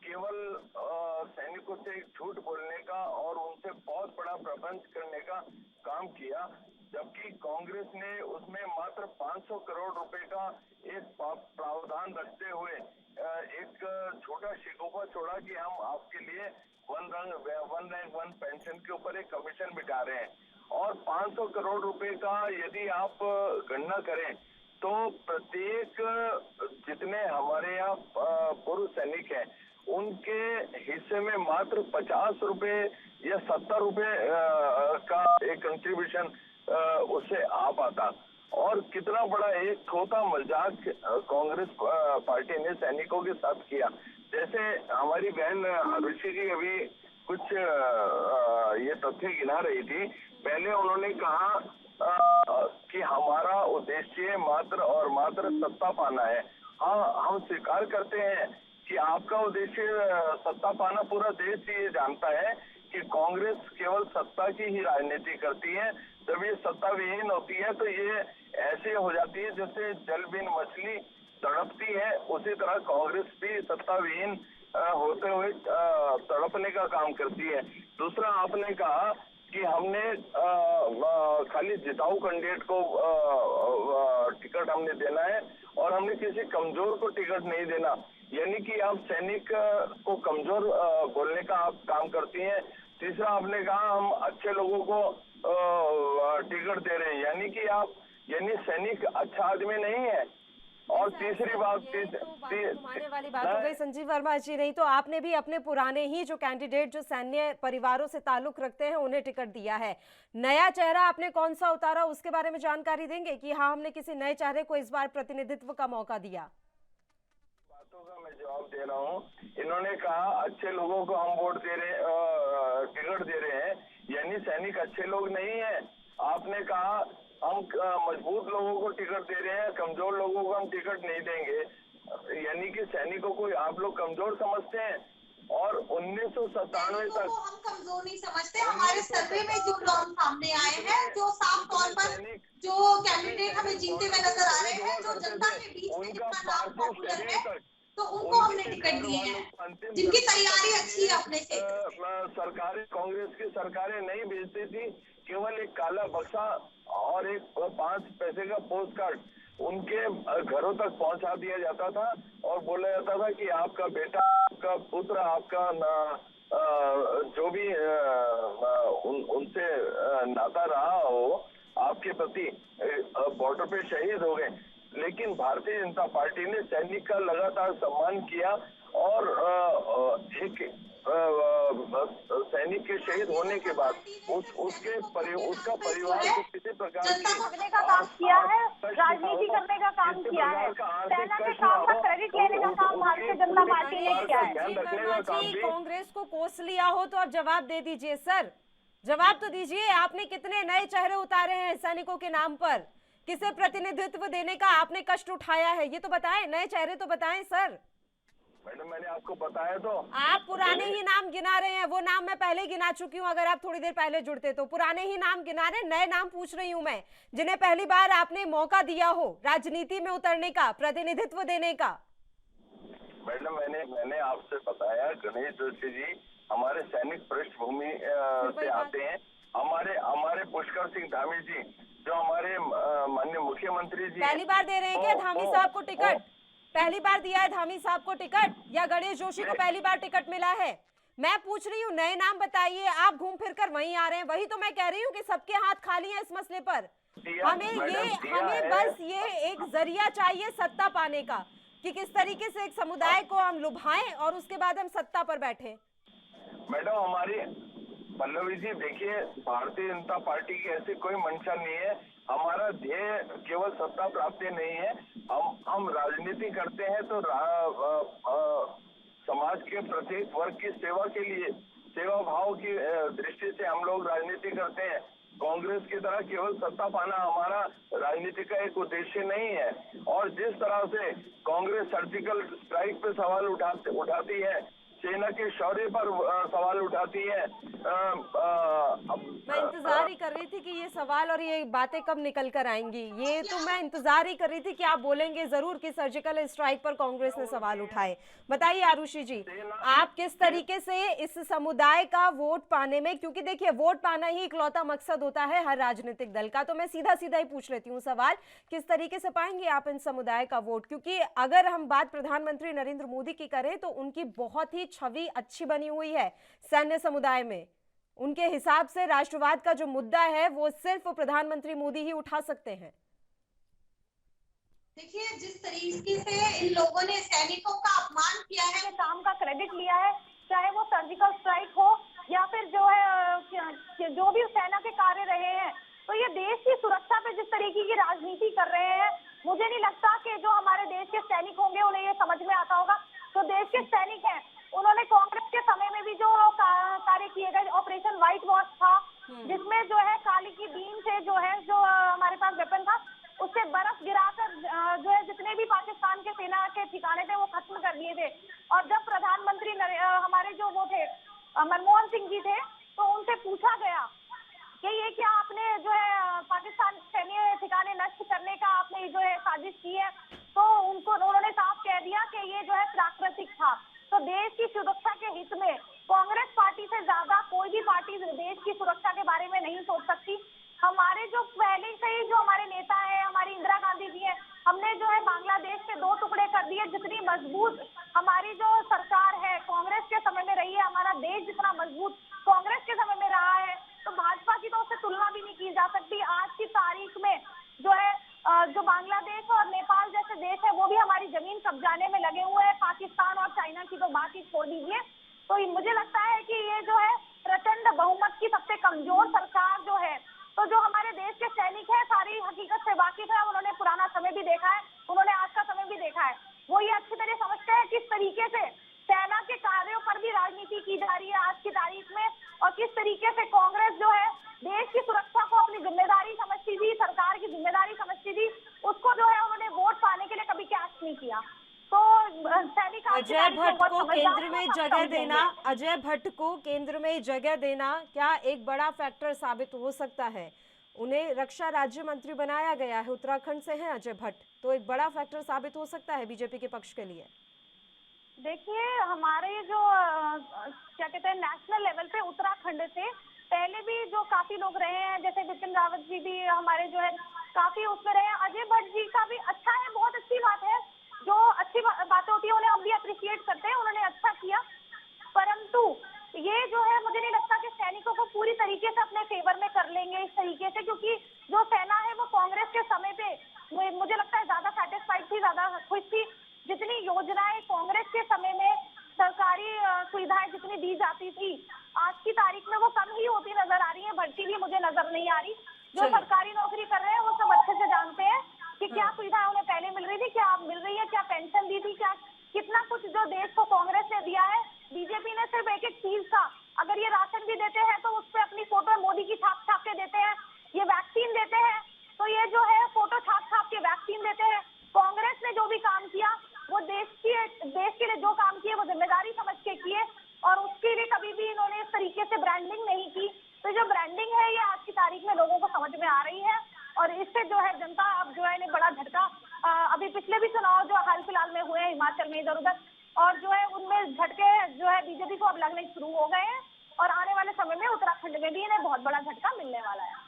केवल सैनिकों से झूठ बोलने का और उनसे बहुत बड़ा प्रबंध करने का काम किया, जबकि कांग्रेस ने उसमें मात्र 500 करोड़ रुपए का एक प्रावधान रखते हुए एक छोटा शिकोपा छोड़ा कि हम आपके लिए वन रैंक वन पेंशन के ऊपर एक कमीशन बिठा रहे हैं। और 500 करोड़ रुपए का यदि आप गणना करें तो प्रत्येक जितने हमारे यहाँ पूर्व सैनिक हैं उनके हिस्से में मात्र 50 रुपए या 70 रुपए का एक कंट्रीब्यूशन उससे आ पाता। और कितना बड़ा एक खोता मजाक कांग्रेस पार्टी ने सैनिकों के साथ किया। जैसे हमारी बहन ऋषि जी अभी कुछ ये तथ्य गिना रही थी। पहले उन्होंने कहा कि हमारा उद्देश्य मात्र और मात्र सत्ता पाना है। हाँ, हम स्वीकार करते हैं कि आपका उद्देश्य सत्ता पाना। पूरा देश ये जानता है कि कांग्रेस केवल सत्ता की ही राजनीति करती है। जब ये सत्ता विहीन होती है तो ये ऐसे हो जाती है जैसे जल बिन मछली तड़पती है, उसी तरह कांग्रेस भी सत्ता विहीन होते हुए तड़पने का काम करती है। दूसरा, आपने कहा कि हमने खाली जिताऊ कैंडिडेट को टिकट हमने देना है और हमने किसी कमजोर को टिकट नहीं देना, यानी कि आप सैनिक को कमजोर बोलने का आप काम करती हैं। तीसरा, आपने कहा हम अच्छे लोगों को टिकट दे रहे हैं, यानी सैनिक अच्छा आदमी नहीं है। और तीसरी बात घुमाने वाली बात हो गई संजीव वर्मा जी। नहीं तो आपने भी अपने पुराने ही जो कैंडिडेट जो सैन्य परिवारों से ताल्लुक रखते हैं उन्हें टिकट दिया है। नया चेहरा आपने कौन सा उतारा, उसके बारे में जानकारी देंगे कि हाँ हमने किसी नए चेहरे को इस बार प्रतिनिधित्व का मौका दिया? बातों का मैं जवाब दे रहा हूँ। इन्होंने कहा अच्छे लोगों को हम वोट दे रहे, टिकट दे रहे हैं, यानी सैनिक अच्छे लोग नहीं है। आपने कहा हम मजबूत लोगों को टिकट दे रहे हैं, कमजोर लोगों को हम टिकट नहीं देंगे, यानी कि सैनिकों को आप लोग कमजोर समझते हैं। और 1997 तक हम कमजोर नहीं समझते। हमारे सर्वे में जो लोग सामने आए हैं, जो साफ तौर पर जो कैंडिडेट हमें जीतते हुए नजर आ रहे हैं, जो जनता के बीच में जिनका नाम पॉपुलर है, तो उनको हमने टिकट दिए हैं, जिनकी तैयारी अच्छी है अपने से। सरकारें, कांग्रेस की सरकारें नहीं भेजती थी, केवल एक काला बक्सा और एक 5 पैसे का पोस्ट कार्ड उनके घरों तक पहुंचा दिया जाता था और बोला जाता था कि आपका बेटा, आपका पुत्र, आपका जो भी उनसे नाता रहा हो आपके प्रति, बॉर्डर पे शहीद हो गए। लेकिन भारतीय जनता पार्टी ने सैनिक का लगातार सम्मान किया और एक सैनिक के शहीद होने के बाद उसका परिवार को किसी प्रकार की का काम किया है, राजनीति करने का काम किया है, सेना के काम का क्रेडिट लेने का काम भारतीय जनता पार्टी ने किया है। कांग्रेस को कोस लिया हो तो आप जवाब दे दीजिए सर, जवाब तो दीजिए। आपने कितने नए चेहरे उतारे हैं सैनिकों के नाम पर, किसे प्रतिनिधित्व देने का आपने कष्ट उठाया है, ये तो बताएं, नए चेहरे तो बताएं सर। मैडम, मैंने आपको बताया तो। आप पुराने ही नाम गिना रहे हैं, वो नाम मैं पहले गिना चुकी हूँ। अगर आप थोड़ी देर पहले जुड़ते तो पुराने ही नाम गिना रहे, नए नाम पूछ रही हूँ मैं, जिन्हें पहली बार आपने मौका दिया हो राजनीति में उतरने का, प्रतिनिधित्व देने का। मैडम, मैंने आपसे बताया, गणेश जोशी जी हमारे सैनिक पृष्ठभूमि से आते हैं। हमारे पुष्कर सिंह धामी जी जो हमारे माननीय मुख्यमंत्री जी पहली बार दे रहे हैं क्या धामी साहब को टिकट? पहली बार दिया है धामी साहब को टिकट या गणेश जोशी को पहली बार टिकट मिला है? मैं पूछ रही हूँ, नए नाम बताइए। आप घूम फिर कर वहीं आ रहे हैं, वही तो मैं कह रही हूँ कि सबके हाथ खाली हैं इस मसले पर। हमें बस ये एक जरिया चाहिए सत्ता पाने का, कि किस तरीके से एक समुदाय को हम लुभाएं और उसके बाद हम सत्ता पर बैठे। मैडम, हमारी पल्लवी जी देखिए, भारतीय जनता पार्टी की ऐसी कोई मंशा नहीं है। हमारा ध्येय केवल सत्ता प्राप्ति नहीं है। हम राजनीति करते हैं तो समाज के प्रत्येक वर्ग की सेवा के लिए, सेवा भाव की दृष्टि से हम लोग राजनीति करते हैं। कांग्रेस की तरह केवल सत्ता पाना हमारा राजनीति का एक उद्देश्य नहीं है। और जिस तरह से कांग्रेस सर्जिकल स्ट्राइक पे सवाल उठाती है, सेना के शौर्य पर सवाल उठाती है। मैं इंतजार ही कर रही थी कि ये सवाल और ये बातें कब निकल कर आएंगी। ये तो मैं इंतजार ही कर रही थी कि आप बोलेंगे जरूर कि सर्जिकल स्ट्राइक पर कांग्रेस ने सवाल उठाए। बताइए आरुषि जी, आप किस तरीके से इस समुदाय का वोट पाने में, क्योंकि देखिए वोट पाना ही इकलौता मकसद होता है हर राजनीतिक दल का, तो मैं सीधा सीधा ही पूछ लेती हूँ सवाल, किस तरीके से पाएंगे आप इन समुदाय का वोट? क्योंकि अगर हम बात प्रधानमंत्री नरेंद्र मोदी की करें तो उनकी बहुत ही छवि अच्छी बनी हुई है सैन्य समुदाय में। उनके हिसाब से राष्ट्रवाद का जो मुद्दा है वो सिर्फ प्रधानमंत्री मोदी ही उठा सकते हैं। देखिए, जिस तरीके से इन लोगों ने सैनिकों का अपमान किया है, काम का क्रेडिट लिया है, चाहे वो सर्जिकल स्ट्राइक हो या फिर जो है जो भी सेना के कार्य रहे हैं, तो ये देश की सुरक्षा पे जिस तरीके की राजनीति कर रहे हैं, मुझे नहीं लगता कि जो हमारे देश के सैनिक होंगे उन्हें ये समझ में आता होगा। तो देश के सैनिक हैं, उन्होंने कांग्रेस के समय में भी जो कार्य किए गए, ऑपरेशन व्हाइट वॉश था, जिसमें जो है काली की बीम से जो हमारे पास वेपन था, उससे बर्फ गिराकर जो है जितने भी पाकिस्तान के सेना के ठिकाने थे वो खत्म कर दिए थे। और जब प्रधानमंत्री हमारे जो वो थे मनमोहन सिंह जी थे, तो उनसे पूछा गया कि ये क्या आपने जो है पाकिस्तान सैन्य ठिकाने नष्ट करने का आपने जो है साजिश की है, तो उन्होंने साफ कह दिया कि ये जो है प्राकृतिक था। तो देश की सुरक्षा के हित में कांग्रेस पार्टी से ज्यादा कोई भी पार्टी देश की सुरक्षा के बारे में नहीं सोच सकती। हमारे जो पहले से ही जो हमारे नेता है, हमारी इंदिरा गांधी जी है, हमने जो है बांग्लादेश के 2 टुकड़े कर दिए। जितनी मजबूत हमारी जो सरकार है कांग्रेस के समय में रही है, हमारा देश जितना मजबूत कांग्रेस के समय में रहा है, तो भाजपा की तो उससे तुलना भी नहीं की जा सकती। आज की तारीख में जो है जो बांग्लादेश और नेपाल जैसे देश है वो भी हमारी जमीन कब्जाने में लगे हुए हैं। पाकिस्तान और चाइना की तो बात ही छोड़ दीजिए। तो मुझे लगता है कि ये जो है प्रचंड बहुमत की सबसे कमजोर सरकार जो है, तो जो हमारे देश के सैनिक हैं सारी हकीकत से वाकिफ है, उन्होंने पुराना समय भी देखा है, उन्होंने आज का समय भी देखा है, वो ये अच्छी तरह समझते हैं किस तरीके से सेना के कार्यों पर भी राजनीति की जा रही है आज की तारीख में, और किस तरीके से कांग्रेस जो है देश की सुरक्षा को अपनी जिम्मेदारी समझती थी, सरकार की जिम्मेदारी समझती थी, उसको जो है उन्होंने वोट पाने के लिए कभी कैश नहीं किया। तो सैनिक अजय भट्ट को केंद्र में जगह देना, अजय भट्ट को केंद्र में जगह देना क्या एक बड़ा फैक्टर साबित हो सकता है? उन्हें रक्षा राज्य मंत्री बनाया गया है, उत्तराखंड से हैं अजय भट्ट, तो एक बड़ा फैक्टर साबित हो सकता है बीजेपी के पक्ष के लिए। देखिए, हमारे जो क्या कहते हैं नेशनल लेवल पे उत्तराखंड से पहले भी जो काफी लोग रहे हैं, जैसे बिपिन रावत जी भी हमारे जो है काफी उसमें रहे हैं। अजय भट्ट जी का भी अच्छा है, बहुत अच्छी बात है, जो अच्छी बातें होती है उन्हें हम भी अप्रिशिएट करते हैं, उन्होंने अच्छा किया। परंतु ये जो है मुझे नहीं लगता कि सैनिकों को पूरी तरीके से अपने फेवर में कर लेंगे इस तरीके से, क्योंकि जो सेना है वो कांग्रेस के समय पे मुझे लगता है ज्यादा सेटिस्फाइड थी, ज्यादा खुश थी। जितनी योजनाएं कांग्रेस के समय में सरकारी सुविधाएं जितनी दी जाती थी, आज की तारीख में वो कम ही होती नजर आ रही है, बढ़ती भी मुझे नजर नहीं आ रही। जो सरकारी नौकरी कर रहे हैं वो सब अच्छे से जानते हैं कि क्या सुविधाएं उन्हें पहले मिल रही थी, क्या अब मिल रही है, क्या पेंशन दी थी, क्या कितना कुछ जो देश को कांग्रेस ने दिया है। बीजेपी ने सिर्फ एक चीज का, अगर ये राशन भी देते हैं तो उस पर अपनी फोटो मोदी की छाप छाप के देते हैं, ये वैक्सीन देते हैं तो ये जो है फोटो छाप छाप के वैक्सीन देते हैं। कांग्रेस ने जो भी काम किया वो देश के लिए जो काम किए वो जिम्मेदारी समझ के किए, और उसके लिए कभी भी इन्होंने इस तरीके से ब्रांडिंग नहीं की। तो जो ब्रांडिंग है ये आज की तारीख में लोगों को समझ में आ रही है, और इससे जो है जनता अब जो है इन्हें बड़ा झटका, अभी पिछले भी चुनाव जो हाल फिलहाल में हुए हैं हिमाचल में इधर उधर, और जो है उनमें झटके जो है बीजेपी को अब लगने शुरू हो गए हैं, और आने वाले समय में उत्तराखंड में भी इन्हें बहुत बड़ा झटका मिलने वाला है।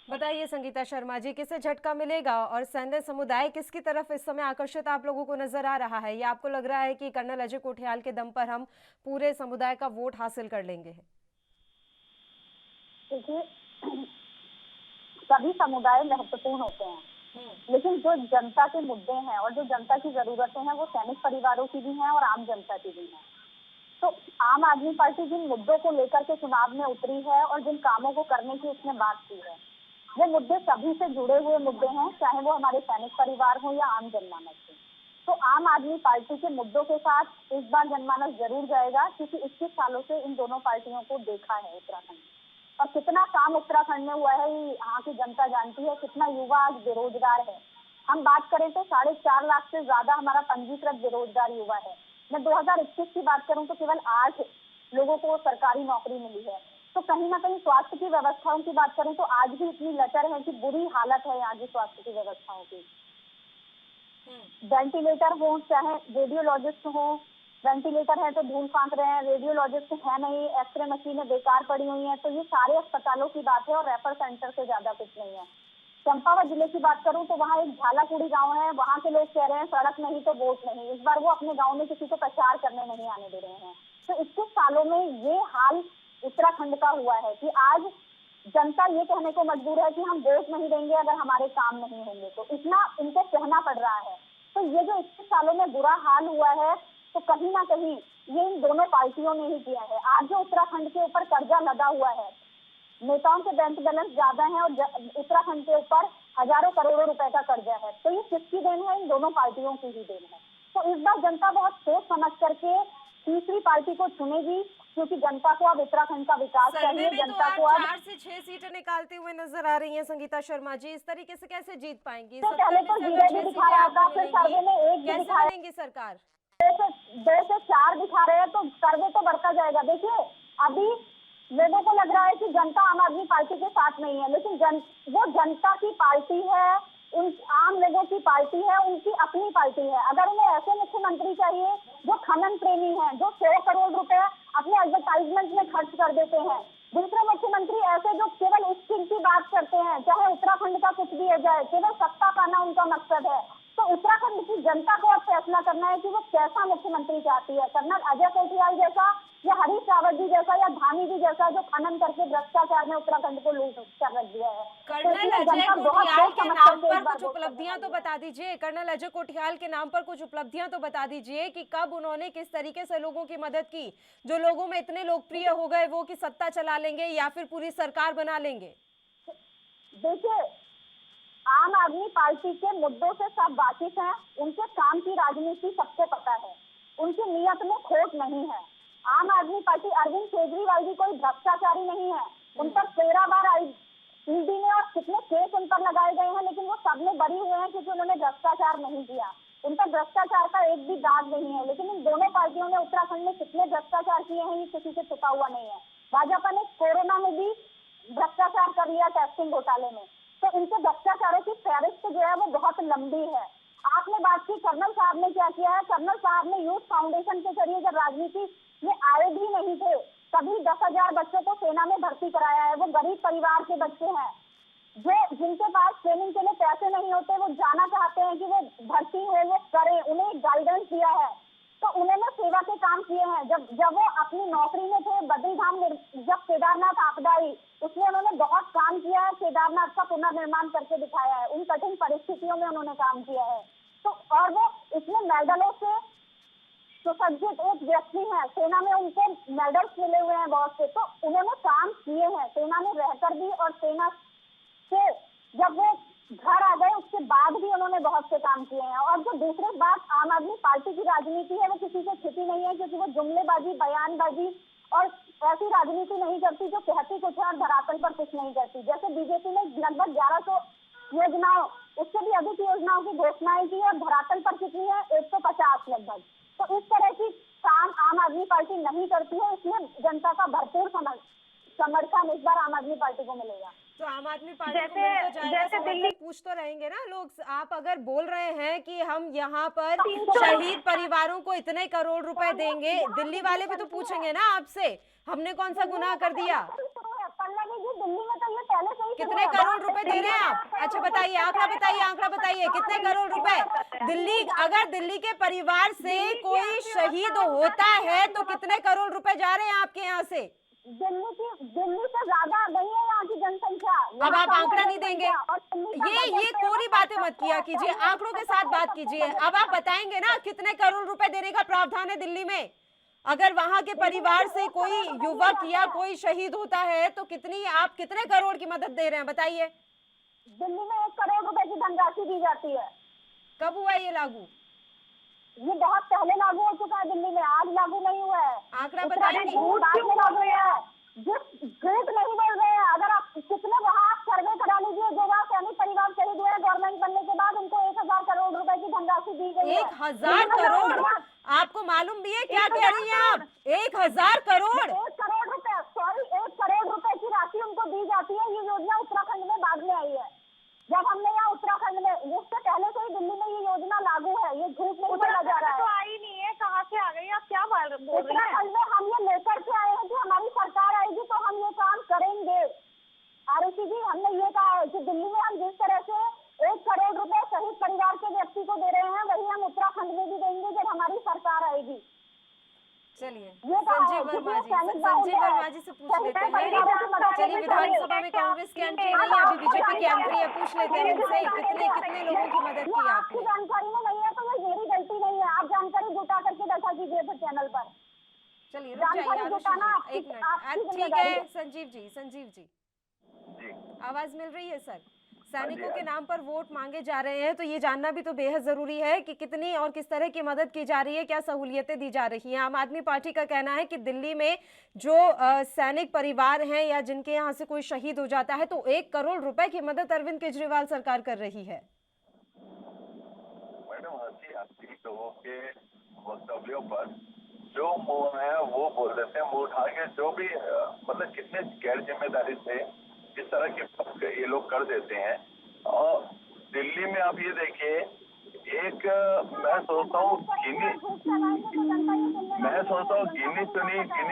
बताइए संगीता शर्मा जी, किसे झटका मिलेगा और सैन्य समुदाय किसकी तरफ इस समय आकर्षित आप लोगों को नजर आ रहा है? या आपको लग रहा है कि कर्नल अजय कोठियाल के दम पर हम पूरे समुदाय का वोट हासिल कर लेंगे? देखिए, सभी समुदाय महत्वपूर्ण होते हैं, लेकिन जो जनता के मुद्दे हैं और जो जनता की जरूरतें हैं वो सैनिक परिवारों की भी हैं और आम जनता की भी हैं। तो आम आदमी पार्टी जिन मुद्दों को लेकर के चुनाव में उतरी है और जिन कामों को करने की उसने बात की है, वो मुद्दे सभी से जुड़े हुए मुद्दे हैं, चाहे वो हमारे सैनिक परिवार हो या आम जनमानस हो। तो आम आदमी पार्टी के मुद्दों के साथ इस बार जनमानस जरूर जाएगा, क्योंकि 21 सालों से इन दोनों पार्टियों को देखा है उत्तराखंड, और कितना काम उत्तराखंड उत्तराखंड में हुआ है यहाँ की जनता जानती है। कितना युवा आज बेरोजगार है। हम बात करें तो 4.5 लाख से ज्यादा हमारा पंजीकृत बेरोजगार युवा है। मैं 2021 की बात करूं तो केवल 8 लोगों को सरकारी नौकरी मिली है। तो कहीं ना कहीं स्वास्थ्य की व्यवस्थाओं की बात करें तो आज भी इतनी लचर है कि बुरी हालत है यहाँ की स्वास्थ्य की व्यवस्थाओं की। वेंटिलेटर हो, चाहे रेडियोलॉजिस्ट हो, वेंटिलेटर है तो धूल फांक रहे हैं, रेडियोलॉजिस्ट है नहीं, एक्सरे मशीनें बेकार पड़ी हुई हैं। तो ये सारे अस्पतालों की बात है और रेफर सेंटर से ज्यादा कुछ नहीं है। चंपावत जिले की बात करूं तो वहाँ एक झालाकुड़ी गांव है, वहाँ के लोग कह रहे हैं सड़क नहीं तो वोट नहीं। इस बार वो अपने गांव में किसी को प्रचार करने नहीं आने दे रहे हैं। तो 21 सालों में ये हाल उत्तराखंड का हुआ है कि आज जनता ये कहने को मजबूर है कि हम वोट नहीं देंगे अगर हमारे काम नहीं होंगे। तो इतना इनको सहना पड़ रहा है। तो ये जो 21 सालों में बुरा हाल हुआ है तो कहीं ना कहीं ये इन दोनों पार्टियों ने ही किया है। आज जो उत्तराखंड के ऊपर कर्जा लगा हुआ है, नेताओं के बैंक बैलेंस ज्यादा है और उत्तराखंड के ऊपर हजारों करोड़ों रुपए का कर्जा है। तो ये किसकी देन है? इन दोनों पार्टियों की ही देन है। तो इस बार जनता बहुत सोच समझ करके तीसरी पार्टी को चुनेगी, क्योंकि जनता को अब उत्तराखंड का विकास चाहिए। जनता को अब 4 से 6 सीटें निकालते हुए नजर आ रही हैं संगीता शर्मा जी। इस तरीके से कैसे जीत पाएंगी? तो पहले तो जीरो भी दिखा रहा था, फिर सर्वे में 1 भी दिखा बनेगी सरकार। 2 से 4 दिखा रहे हैं तो सर्वे तो बढ़ता जाएगा। देखिए अभी लोगों को लग रहा है कि जनता आम आदमी पार्टी के साथ नहीं है, लेकिन वो जनता की पार्टी है, उन आम लोगों की पार्टी है, उनकी अपनी पार्टी है। अगर उन्हें ऐसे मुख्यमंत्री चाहिए जो खनन प्रेमी हैं, जो 100 करोड़ रुपए अपने एडवर्टाइजमेंट में खर्च कर देते हैं, दूसरे मुख्यमंत्री ऐसे जो केवल इस चीज की बात करते हैं, चाहे उत्तराखंड का कुछ भी हो जाए, केवल सत्ता पाना उनका मकसद है। तो उत्तराखंड की जनता को अब फैसला करना है कि वो कैसा मुख्यमंत्री चाहती है। कर्नल अजय कोठियाल जैसा या हरीश रावत जी जैसा या धामी जी जैसा जो खनन करके भ्रष्टाचार में उत्तराखंड को लूट कर रख दिया है। कर्नल अजय कोठियाल के नाम पर कुछ उपलब्धियां तो बता दीजिए। कर्नल अजय कोठियाल के नाम पर कुछ उपलब्धियां तो बता दीजिए कि कब उन्होंने किस तरीके से लोगों की मदद की, जो लोगों में इतने लोकप्रिय हो गए वो कि सत्ता चला लेंगे या फिर पूरी सरकार बना लेंगे। देखिए आम आदमी पार्टी के मुद्दों से सब वाकिफ हैं, उनके काम की राजनीति सबको पता है, उनकी नीयत में खोट नहीं है। आम आदमी पार्टी अरविंद केजरीवाल जी कोई भ्रष्टाचारी नहीं है। उन पर 13 बार ईडी ने और कितने केस उन पर लगाए गए हैं, लेकिन वो सब में बरी हुए हैं क्योंकि उन्होंने भ्रष्टाचार नहीं किया। उन पर भ्रष्टाचार का एक भी दाग नहीं है। लेकिन इन दोनों पार्टियों ने उत्तराखंड में कितने भ्रष्टाचार किए हैं ये किसी से छुपा हुआ नहीं है। भाजपा ने कोरोना में भी भ्रष्टाचार कर लिया टेस्टिंग घोटाले में। तो इनके भ्रष्टाचारों की फहरिस्त जो है वो बहुत लंबी है। आपने बात की कर्नल साहब ने क्या किया है। कर्नल साहब ने यूथ फाउंडेशन के जरिए जब राजनीति में आए भी नहीं थे तभी 10,000 बच्चों को सेना में भर्ती कराया है। वो गरीब परिवार के बच्चे हैं जो जिनके पास ट्रेनिंग के लिए पैसे नहीं होते, वो जाना चाहते हैं कि वो भर्ती हो, वो करें, उन्हें गाइडेंस दिया है। तो उन्होंने सेवा के काम किए हैं। जब वो अपनी नौकरी में थे, बद्रीधाम में जब केदारनाथ आपदा आई उसमें उन्होंने बहुत काम किया है। केदारनाथ का पुनर्निर्माण करके दिखाया है। उन कठिन परिस्थितियों में उन्होंने काम किया है। तो और वो इसमें मेडलों से सुसज्जित एक व्यक्ति है। सेना में उनको मेडल्स मिले हुए हैं बहुत से। तो उन्होंने काम किए हैं सेना में रहकर भी, और सेना से जब वो घर आ गए उसके बाद भी उन्होंने बहुत से काम किए हैं। और जो दूसरी बात, आम आदमी पार्टी की राजनीति है वो किसी से छिपी नहीं है, क्योंकि वो जुमलेबाजी, बयानबाजी और ऐसी राजनीति नहीं करती जो कहती कुछ है और धरातल पर कुछ नहीं करती। जैसे बीजेपी ने लगभग 1100 योजनाओं, उससे भी अधिक योजनाओं की घोषणाएं की और धरातल पर कितनी है 150 लगभग। तो इस तरह की काम आम आदमी पार्टी नहीं करती है। इसमें जनता का भरपूर समर्थन इस बार आम आदमी पार्टी को मिलेगा। तो आम आदमी पार्टी को मिल तो जाएगा। जैसे दिल्ली पूछ तो रहेंगे ना लोग। आप अगर बोल रहे हैं कि हम यहाँ पर शहीद परिवारों को इतने करोड़ रुपए देंगे, दिल्ली वाले भी तो पूछेंगे ना आपसे हमने कौन सा गुनाह कर दिया। दिल्ली में तो ये पहले से ही कितने करोड़ रुपए दे रहे हैं आप? अच्छा बताइए, आंकड़ा बताइए कितने करोड़ रुपए दिल्ली, अगर दिल्ली के परिवार से कोई शहीद होता है तो कितने करोड़ रुपए जा रहे हैं आपके यहाँ से? दिल्ली से ज्यादा नहीं है यहाँ की जनसंख्या। अब आप आंकड़ा नहीं देंगे? ये कोरी बातें मत किया कीजिए, आंकड़ों के साथ बात कीजिए। अब आप बताएंगे ना कितने करोड़ रुपए देने का प्रावधान है दिल्ली में। अगर वहां के परिवार से कोई युवक या कोई शहीद होता है तो आप कितने करोड़ की मदद दे रहे हैं बताइए? दिल्ली में 1 करोड़ रुपए की धनराशि दी जाती है। कब हुआ ये लागू? ये बहुत पहले लागू हो चुका है दिल्ली में, आज लागू नहीं हुआ है। आंकड़ा बताइए। बाद में लागू हुआ है। झूठ नहीं बोल रहे हैं। अगर आप कितने वहाँ राशि दी गई है। 1000 करोड़, आपको मालूम भी है क्या कह रही हैं आप? 1000 करोड़, 1 करोड़ रुपए, सॉरी 1 करोड़ रुपए की राशि उनको दी जाती है। ये योजना उत्तराखंड में बाद में आई है। जब हमने यहाँ उत्तराखंड में, उससे पहले से ही दिल्ली में ये योजना लागू है, ये झूठ नहीं बोला जा रहा है। तो आई नहीं है, कहाँ से आ गई? आप क्या बोल रही हैं? उत्तराखंड में हम ये लेकर के आए हैं कि हमारी सरकार आएगी तो हम ये काम करेंगे। आरुषि जी, हमने ये कहा है कि दिल्ली में हम जिस तरह से 1 करोड़ रुपए शहीद परिवार के व्यक्ति को दे रहे हैं, वही हम उत्तराखंड में भी देंगे जब हमारी सरकार आएगी। चलिए संजीव वर्मा जी से पूछ लेते हैं। चलिए, विधानसभा में कांग्रेस की एंट्री नहीं है, अभी बीजेपी की एंट्री है, पूछ लेते हैं उनसे कितने लोगों की मदद की आपने? आपकी जानकारी में नहीं है तो ये मेरी गलती नहीं है। आप जानकारी जुटा करके देखा कीजिए फिर चैनल पर। चलिए रुक जाइए आरुषि जी, एक मिनट। ठीक है संजीव जी आवाज मिल रही है सर? सैनिकों के नाम पर वोट मांगे जा रहे हैं, तो ये जानना भी तो बेहद जरूरी है कि कितनी और किस तरह की मदद की जा रही है, क्या सहूलियतें दी जा रही हैं। आम आदमी पार्टी का कहना है कि दिल्ली में जो सैनिक परिवार हैं या जिनके यहाँ से कोई शहीद हो जाता है तो 1 करोड़ रुपए की मदद अरविंद केजरीवाल सरकार कर रही है। मैडम, हंसी आती लोगों के वक्तव्यों पर जो मुंह है वो बोल देते हैं, मुंह उठा के जो भी मतलब कितने गैर जिम्मेदारी से इस तरह के ये लोग कर देते हैं। और दिल्ली में आप ये देखिए, एक मैं सोचता हूँ गिनी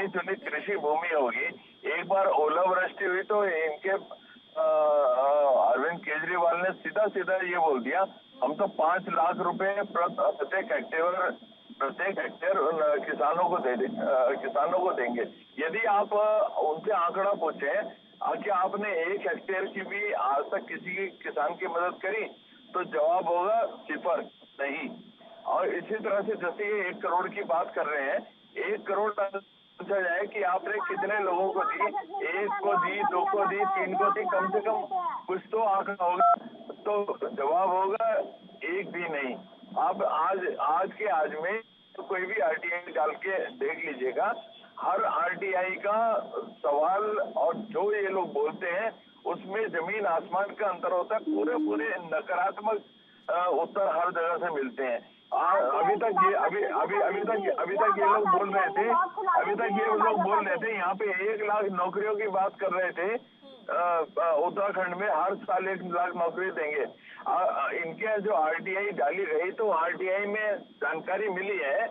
चुनी कृषि भूमि होगी। एक बार ओलावृष्टि हुई तो इनके अरविंद केजरीवाल ने सीधा ये बोल दिया, हम तो 5 लाख रुपए प्रत्येक हेक्टेयर किसानों को देंगे। यदि आप उनसे आंकड़ा पूछे कि आपने 1 हेक्टेयर की भी आज तक किसी किसान की मदद करी, तो जवाब होगा 0, नहीं। और इसी तरह से जैसे ये 1 करोड़ की बात कर रहे हैं, 1 करोड़ पूछा जाए कि आपने कितने लोगों को दी, 1 को दी, 2 को दी, 3 को दी, कम से कम कुछ तो आंकड़ा होगा, तो जवाब होगा 1 भी नहीं। आप आज में तो कोई भी आरटीआई डाल के देख लीजिएगा, हर आरटीआई का सवाल और जो ये लोग बोलते हैं उसमें जमीन आसमान का अंतर होता है। पूरे नकारात्मक उत्तर हर जगह से मिलते हैं। अभी तक ये लोग बोल रहे थे यहाँ पे 1 लाख नौकरियों की बात कर रहे थे। उत्तराखंड में हर साल 1 लाख नौकरी देंगे। इनके जो आरटीआई डाली गई तो आरटीआई में जानकारी मिली है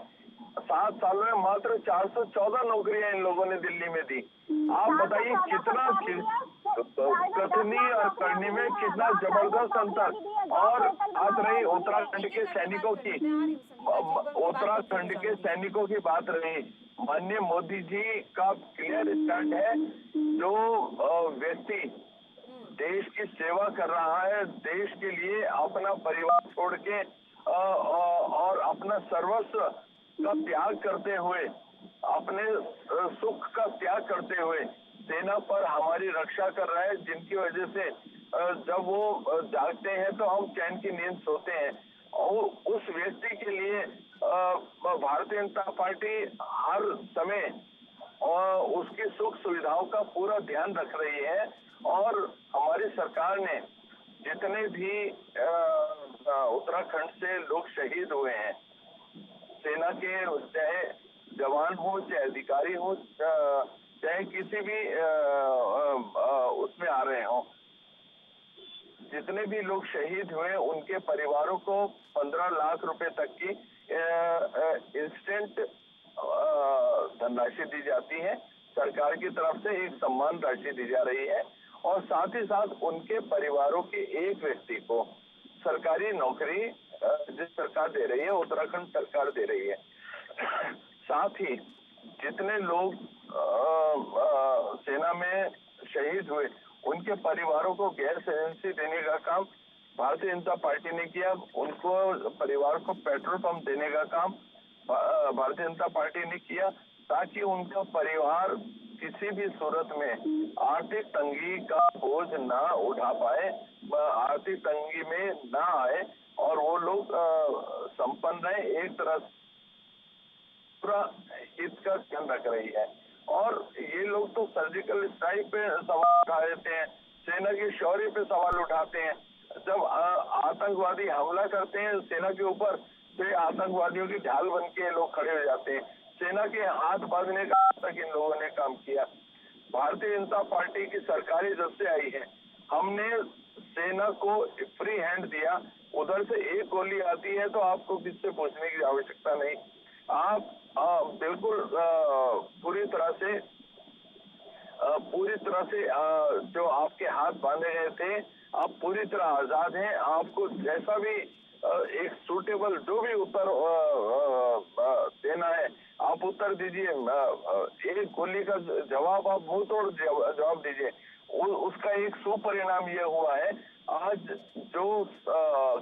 7 साल में मात्र 414 नौकरियां इन लोगों ने दिल्ली में दी। आप बताइए कितना कथनी और करनी में कितना जबरदस्त अंतर। और बात रही उत्तराखंड के सैनिकों की बात रही, माननीय मोदी जी का क्लियर स्टैंड है, जो व्यक्ति देश की सेवा कर रहा है, देश के लिए अपना परिवार छोड़ के और अपना सर्वस्व का त्याग करते हुए, अपने सुख का त्याग करते हुए सेना पर हमारी रक्षा कर रहा है, जिनकी वजह से जब वो जागते हैं तो हम चैन की नींद सोते हैं। और उस व्यक्ति के लिए भारतीय जनता पार्टी हर समय उसकी सुख सुविधाओं का पूरा ध्यान रख रही है। और हमारी सरकार ने जितने भी उत्तराखंड से लोग शहीद हुए हैं, सेना के चाहे जवान हो, चाहे अधिकारी हो, चाहे किसी भी उसमें आ रहे हो, जितने भी लोग शहीद हुए उनके परिवारों को 15 लाख रुपए तक की इंस्टेंट धनराशि दी जाती है। सरकार की तरफ से एक सम्मान राशि दी जा रही है और साथ ही साथ उनके परिवारों के एक व्यक्ति को सरकारी नौकरी जिस सरकार दे रही है, उत्तराखंड सरकार दे रही है। साथ ही जितने लोग सेना में शहीद हुए उनके परिवारों को गैस एजेंसी देने का काम भारतीय जनता पार्टी ने किया। उनको परिवार को पेट्रोल पंप देने का काम भारतीय जनता पार्टी ने किया, ताकि उनका परिवार किसी भी सूरत में आर्थिक तंगी का बोझ ना उठा पाए, आर्थिक तंगी में ना आए और वो लोग संपन्न रहे। एक तरह पूरा हित का ध्यान रख रही है। और ये लोग तो सर्जिकल स्ट्राइक पे सवाल उठा देते हैं, सेना के शौर्य पे सवाल उठाते हैं। जब आतंकवादी हमला करते हैं सेना के ऊपर पे आतंकवादियों की ढाल बन के लोग खड़े हो जाते हैं। सेना के हाथ बांधने का तक इन लोगों ने काम किया। भारतीय जनता पार्टी की सरकारें जब से आई है, हमने सेना को फ्री हैंड दिया। उधर से एक गोली आती है तो आपको किससे पूछने की आवश्यकता नहीं। आप बिल्कुल पूरी तरह से जो आपके हाथ बांधे गए थे, आप पूरी तरह आजाद हैं। आपको जैसा भी एक सूटेबल जो भी उत्तर देना है आप उत्तर दीजिए। एक गोली का जवाब आप मुंह तोड़ जवाब दीजिए। उसका एक सुपरिणाम ये हुआ है, आज जो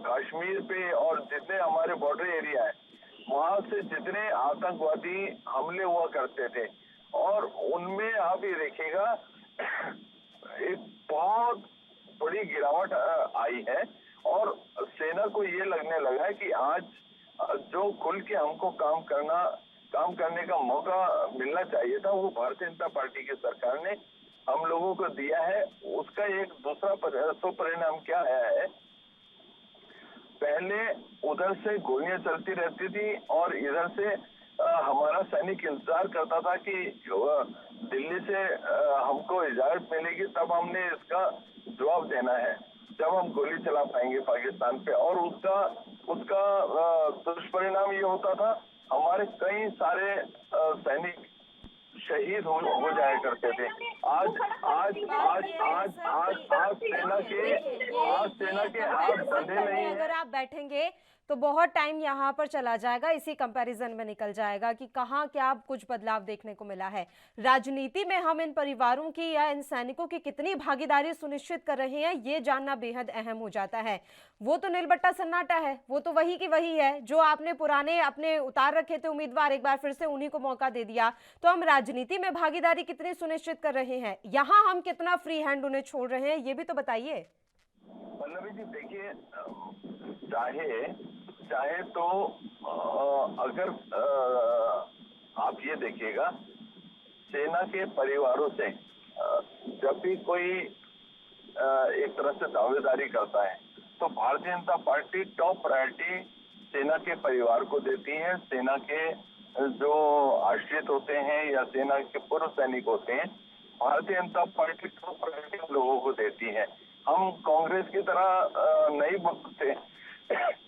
कश्मीर पे और जितने हमारे बॉर्डर एरिया है वहां से जितने आतंकवादी हमले हुआ करते थे और उनमें आप ये देखिएगा एक बहुत बड़ी गिरावट आई है। और सेना को ये लगने लगा है कि आज जो खुल के हमको काम करने का मौका मिलना चाहिए था वो भारतीय जनता पार्टी की सरकार ने हम लोगों को दिया है। उसका एक दूसरा परिणाम क्या है, पहले उधर से गोलियां चलती रहती थी और इधर से हमारा सैनिक इंतजार करता था कि दिल्ली से हमको इजाजत मिलेगी तब हमने इसका जवाब देना है, जब हम गोली चला पाएंगे पाकिस्तान पे। और उसका दुष्परिणाम ये होता था, हमारे कई सारे सैनिक शहीद हो जाया करते थे। आज सेना के हाथ बंधे नहीं हैं। अगर आप बैठेंगे तो बहुत टाइम यहाँ पर चला जाएगा, इसी कंपैरिजन में निकल जाएगा कि कहाँ क्या कुछ बदलाव देखने को मिला है। राजनीति में हम इन परिवारों की या इन सैनिकों की कितनी भागीदारी सुनिश्चित कर रहे हैं ये जानना बेहद अहम हो जाता है। वो तो नीलबट्टा सन्नाटा है, वो तो वही की वही है जो आपने पुराने अपने उतार रखे थे उम्मीदवार, एक बार फिर से उन्हीं को मौका दे दिया। तो हम राजनीति में भागीदारी कितनी सुनिश्चित कर रहे हैं, यहाँ हम कितना फ्री हैंड उन्हें छोड़ रहे हैं, ये भी तो बताइए। पल्लवी जी देखिए, चाहे तो अगर आप ये देखिएगा, सेना के परिवारों से जब भी कोई एक तरह से दावेदारी करता है तो Bharatiya Janata party top priority सेना के परिवार को देती है। सेना के जो आश्रित होते हैं या सेना के पूर्व सैनिक होते हैं, Bharatiya Janata party top priority लोगों को देती है। हम कांग्रेस की तरह नहीं बोलते,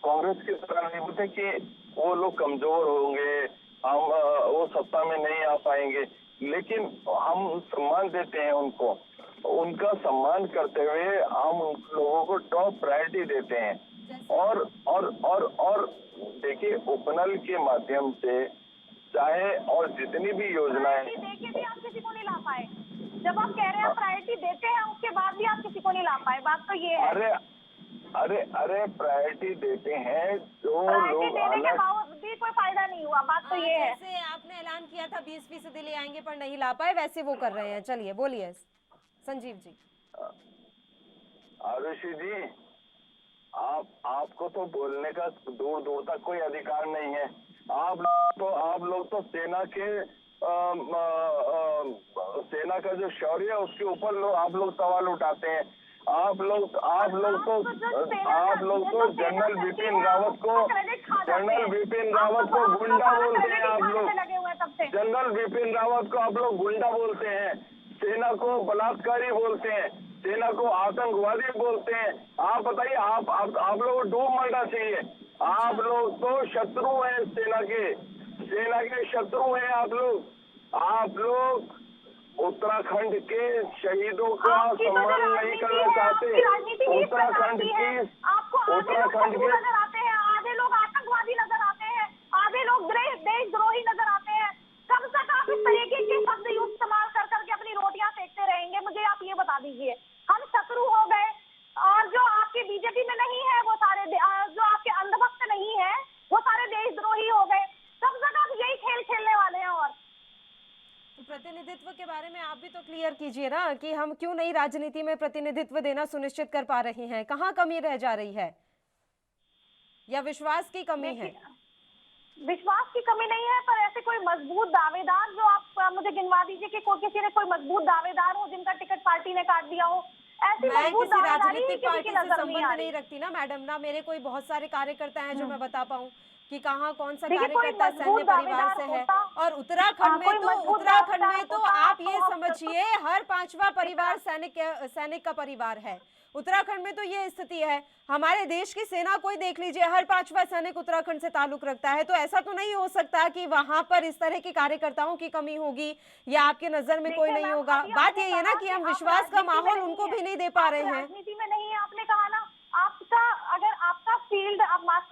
कांग्रेस की तरह नहीं बोलते कि वो लोग कमजोर होंगे, हम वो सत्ता में नहीं आ पाएंगे, लेकिन हम सम्मान देते हैं उनको। उनका सम्मान करते हुए हम उन लोगों को टॉप प्रायोरिटी देते हैं। और देखिए, उपनल के माध्यम से चाहे और जितनी भी योजनाएं देके भी आप किसी को नहीं ला पाए। जब आप कह रहे हैं प्रायोरिटी देते हैं उसके बाद भी आप किसी को नहीं ला पाए, बात तो ये है। अरे प्रायोरिटी देते हैं जो प्रायोरिटी लोग देने के बावजूद भी कोई फायदा नहीं हुआ, बात तो ये है। जैसे आपने ऐलान किया था 20% ले आएंगे पर नहीं ला पाए, वैसे वो कर रहे हैं। चलिए बोलिए संजीव जी। आरुषि जी, आपको तो बोलने का दूर तक कोई अधिकार नहीं है। आप लोग तो सेना का जो शौर्य है उसके ऊपर आप लोग सवाल उठाते हैं। आप लोग तो जनरल बिपिन रावत को गुंडा बोलते हैं। आप लोग जनरल बिपिन रावत को आप लोग गुंडा बोलते हैं, सेना को बलात्कारी बोलते हैं, सेना को आतंकवादी बोलते हैं। आप बताइए, आप लोग को डूब मरना चाहिए। आप लोग तो शत्रु हैं, सेना के शत्रु हैं आप लोग उत्तराखंड के शहीदों का सम्मान नहीं करना चाहते। उत्तराखंड के नजर आते हैं, आधे लोग आतंकवादी नजर आते हैं, आधे लोग देशद्रोही नजर आते हैं। कब तक आप इस तरीके के शब्द इस्तेमाल कर करके अपनी रोटियां सेकते रहेंगे, मुझे आप ये बता दीजिए। हम शत्रु हो गए और जो आपके बीजेपी में नहीं है वो सारे, जो आपके अंधभक्त नहीं है वो सारे देशद्रोही हो गए। कब तक आप यही खेल खेलने वाले हैं? और प्रतिनिधित्व के बारे में आप भी तो क्लियर कीजिए ना कि हम क्यों नहीं राजनीति में प्रतिनिधित्व देना सुनिश्चित कर पा रहे हैं, कहाँ कमी रह जा रही है या विश्वास की कमी है? विश्वास की कमी नहीं है, पर ऐसे कोई मजबूत दावेदार जो आप मुझे गिनवा दीजिए कि किसी ने कोई मजबूत दावेदार हो जिनका टिकट पार्टी ने काट दिया हो। ऐसी मैं मजबूत किसी दावेदारी राजनीतिक पार्टी से संबंध नहीं नहीं रखती ना मैडम, ना मेरे कोई बहुत सारे कार्यकर्ता हैं जो मैं बता पाऊं। कि कहाँ कौन सा देखिए, कोई कार्यकर्ता सैन्य मजबूत परिवार से है। और उत्तराखंड कोई मजबूत दावेदार में तो होता आप तो ये अब समझिए हर 5वां परिवार सैनिक का परिवार है। उत्तराखंड में तो ये स्थिति है। हमारे देश की सेना कोई देख लीजिए, हर 5वां सैनिक उत्तराखंड से ताल्लुक रखता है। तो ऐसा तो नहीं हो सकता कि वहां पर इस तरह के कार्यकर्ताओं की कमी होगी या आपके नजर में कोई नहीं होगा। बात यही है ना कि हम विश्वास का माहौल उनको भी नहीं दे पा रहे हैं। राजनीति में नहीं है, आपने कहा ना, आपका अगर आपका फील्ड, आप मास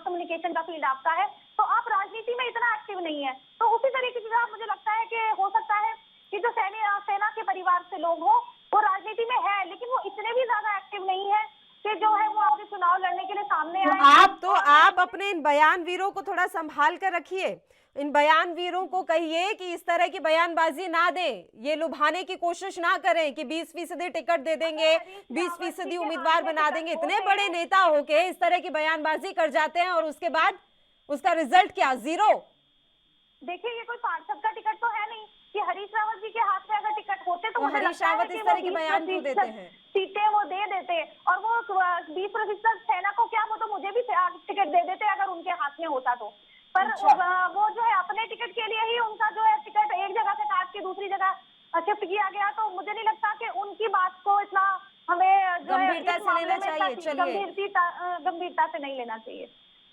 कम्युनिकेशन का फील्ड आपका है, तो आप राजनीति में इतना एक्टिव नहीं है। तो उसी तरीके से मुझे लगता है कि हो सकता है कि जो सेना के परिवार से लोग हो वो राजनीति में है, लेकिन वो इतने भी ज्यादा एक्टिव नहीं है कि जो है वो अपने चुनाव लड़ने के लिए सामने आए। आप अपने इन बयान वीरों को थोड़ा संभाल कर रखिए। इन बयान वीरों को कहिए कि इस तरह की बयानबाजी ना दें, ये लुभाने की कोशिश ना करें कि 20% टिकट दे देंगे, 20% उम्मीदवार बना देंगे। इतने बड़े नेता होके इस तरह की बयानबाजी कर जाते हैं और उसके बाद उसका रिजल्ट क्या? जीरो। देखिए, ये कोई पार्षद का टिकट तो है नहीं कि हरीश रावत जी के हाथ में अगर टिकट होते तो हरीश रावत इस तरह के बयान क्यों देते हैं? सीटें वो दे देते और वो 20% सेना को क्या, वो तो मुझे भी टिकट दे देते अगर उनके हाथ में होता तो। पर वो जो है अपने टिकट के लिए ही उनका जो है टिकट एक जगह से काट के दूसरी जगह शिफ्ट किया गया। तो मुझे नहीं लगता कि उनकी बात को इतना हमें गंभीरता से लेना चाहिए। चलिए, गंभीरता से नहीं लेना चाहिए।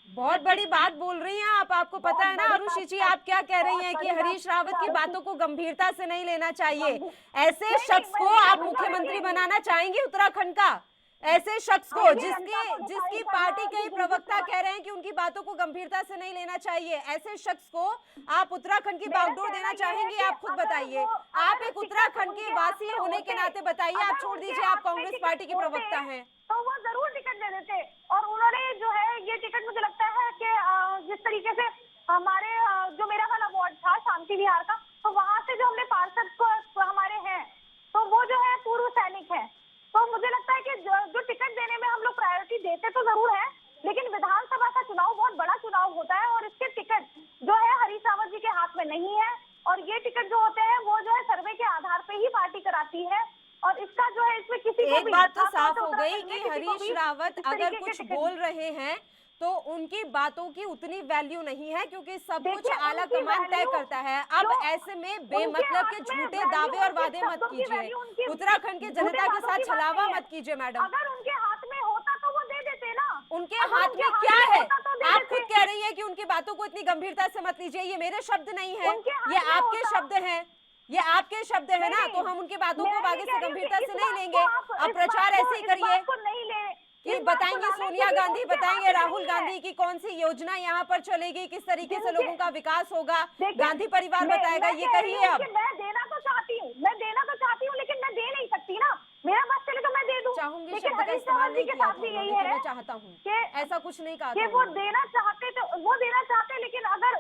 बहुत बड़ी बात बोल रही हैं आप। आपको पता है ना अरुषि जी, आप क्या कह रही हैं कि हरीश रावत की बातों को गंभीरता से नहीं लेना चाहिए। ऐसे शख्स को आप मुख्यमंत्री बनाना चाहेंगे उत्तराखंड का? ऐसे शख्स को जिसकी पार्टी के प्रवक्ता कह रहे हैं कि उनकी बातों को गंभीरता से नहीं लेना चाहिए, ऐसे शख्स को आप उत्तराखंड की बागडोर देना चाहेंगे? आप खुद बताइए। आप एक उत्तराखंड के वासी होने के नाते बताइए। आप छोड़ दीजिए, आप कांग्रेस पार्टी के प्रवक्ता हैं। तो वो जरूर टिकट दे देते और उन्होंने जो है ये टिकट, मुझे लगता है कि जिस तरीके से हमारे जो मेरा वाला वार्ड था शांति विहार का, तो वहां से जो हमने पार्षद को हमारे हैं तो वो जो है पूर्व सैनिक है। तो मुझे लगता है कि जो टिकट देने में हम लोग प्रायोरिटी देते तो जरूर है, लेकिन विधानसभा का चुनाव बहुत बड़ा चुनाव होता है और इसके टिकट जो है हरीश रावत जी के हाथ में नहीं है। और ये टिकट जो होते हैं वो जो है सर्वे के आधार पे ही पार्टी कराती है। और इसका जो है इसमें किसी को एक बात तो साफ हो गई कि हरीश रावत अगर कुछ बोल रहे हैं तो उनकी बातों की उतनी वैल्यू नहीं है, क्योंकि सब कुछ आला कमान तय करता है। अब ऐसे में बेमतलब के झूठे दावे और वादे मत कीजिए। उत्तराखंड की जनता के साथ छलावा मत कीजिए मैडम। अगर उनके हाथ में होता तो वो दे देते ना। उनके हाथ में क्या है? आप खुद कह रही है कि उनकी बातों को इतनी गंभीरता से मत लीजिए। ये मेरे शब्द नहीं है, ये आपके शब्द हैं। ये आपके शब्द है ना, तो हम उनकी बातों को आगे से गंभीरता से नहीं लेंगे। अब प्रचार ऐसे ही करिए कि बताएंगे सोनिया गांधी, बताएंगे राहुल गांधी की कौन सी योजना यहाँ पर चलेगी, किस तरीके से लोगों का विकास होगा, गांधी परिवार बताएगा। ये करिए। अब मैं देना तो चाहती हूँ लेकिन मैं दे नहीं सकती ना। मेरा बस चले तो मैं दे दूं। चाहूंगी शब्द का इस्तेमाल नहीं किया था, लेकिन मैं चाहता हूँ कि ऐसा कुछ नहीं कहा था। वो देना चाहते लेकिन अगर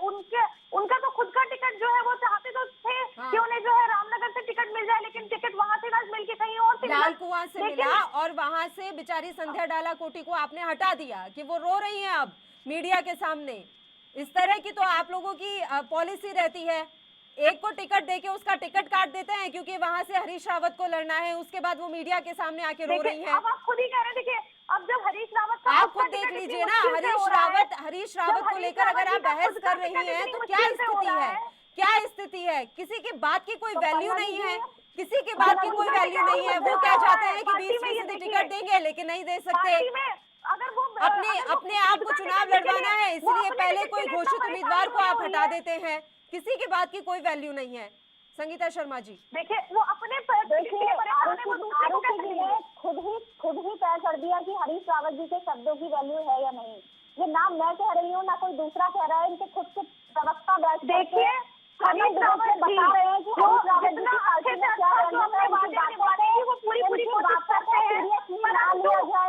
उनका तो खुद का टिकट जो है वो चाहते तो थे कि उन्हें जो है रामनगर से टिकट मिल जाए, लेकिन टिकट वहां से ना मिल के कहीं और से लाल कुआं से मिला और वहां से बेचारी संध्या डाला कोटी को आपने हटा दिया कि वो रो रही हैं अब मीडिया के सामने। इस तरह की तो आप लोगों की पॉलिसी रहती है। एक को टिकट देके उसका टिकट काट देते हैं क्योंकि वहां से हरीश रावत को लड़ना है, उसके बाद वो मीडिया के सामने आके रो रही है। अब आप खुद ही कह रहे हैं, देखिए अब जब हरीश रावत आप खुद देख लीजिए ना, हरीश रावत को लेकर अगर आप बहस कर रही हैं तो क्या स्थिति है? किसी की बात की कोई वैल्यू नहीं है, किसी की बात की कोई वैल्यू नहीं है। वो क्या चाहते हैं कि 20% टिकट देंगे लेकिन नहीं दे सकते। अपने आप को चुनाव लड़वाना है, इसलिए पहले कोई घोषित उम्मीदवार को आप हटा देते हैं। किसी की बात की कोई वैल्यू नहीं है। संगीता शर्मा जी, देखिए वो अपने खुद ही तय कर दिया कि हरीश रावत जी के शब्दों की वैल्यू है या नहीं। ये ना मैं कह रही हूँ ना कोई दूसरा कह रहा है, इनके खुद के प्रवक्ता बैठ, देखिए हरीश रावत बता रहे हैं कि हरीश रावत जी की पार्टी में क्या रहना है, वो पूरी बात करते हैं ना लिया जाए।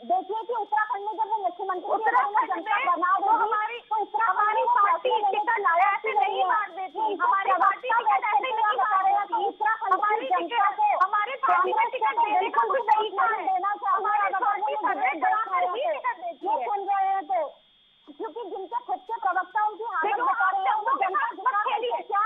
देखिए कि उत्तराखंड में जब वो मुख्यमंत्री हमारी पार्टी टिकट ऐसे नहीं बांट देती, हमारी पार्टी टिकट ऐसे नहीं बांट देती, हमारी पार्टी में टिकट देने का कोई तरीका है। हमारी पार्टी टिकट देती है, सुन रहे हैं तो, क्योंकि जिनके खुद के प्रवक्ता उनकी हालत बता रहे हैं, क्या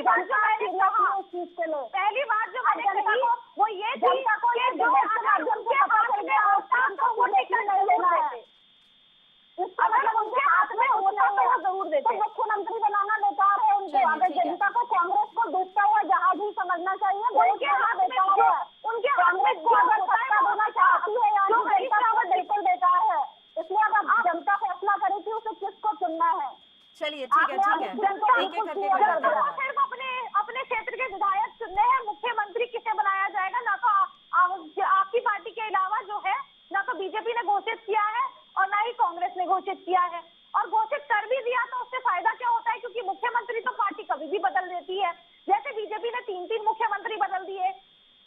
बात जो मैंने कहा उस चीज के लिए, पहली बात जो मैंने कही वो ये थी कि जो उनके हाथ में होता तो वो टिकट नहीं लेना है, अगर उनके हाथ में होता तो वो जरूर देते। मुख्यमंत्री बनाना बेकार है उनको, अगर जनता को कांग्रेस को डूबता हुआ जहाज ही समझना चाहिए। उनके हाथ में बेकार है, उनके हाथ में अगर सत्ता देना चाहती है या जनता वो बिल्कुल बेकार है, इसलिए अगर जनता फैसला करेगी उसे किसको चुनना है। चलिए ठीक है एक एक करके बताते हैं। सिर्फ अपने क्षेत्र के विधायक चुनने हैं, मुख्यमंत्री किसे बनाया जाएगा ना तो आपकी पार्टी के अलावा जो है ना तो बीजेपी ने घोषित किया है और ना ही कांग्रेस ने घोषित किया है, और घोषित कर भी दिया तो उससे फायदा क्या होता है, क्योंकि मुख्यमंत्री तो पार्टी कभी भी बदल देती है। जैसे बीजेपी ने 3 मुख्यमंत्री बदल दिए,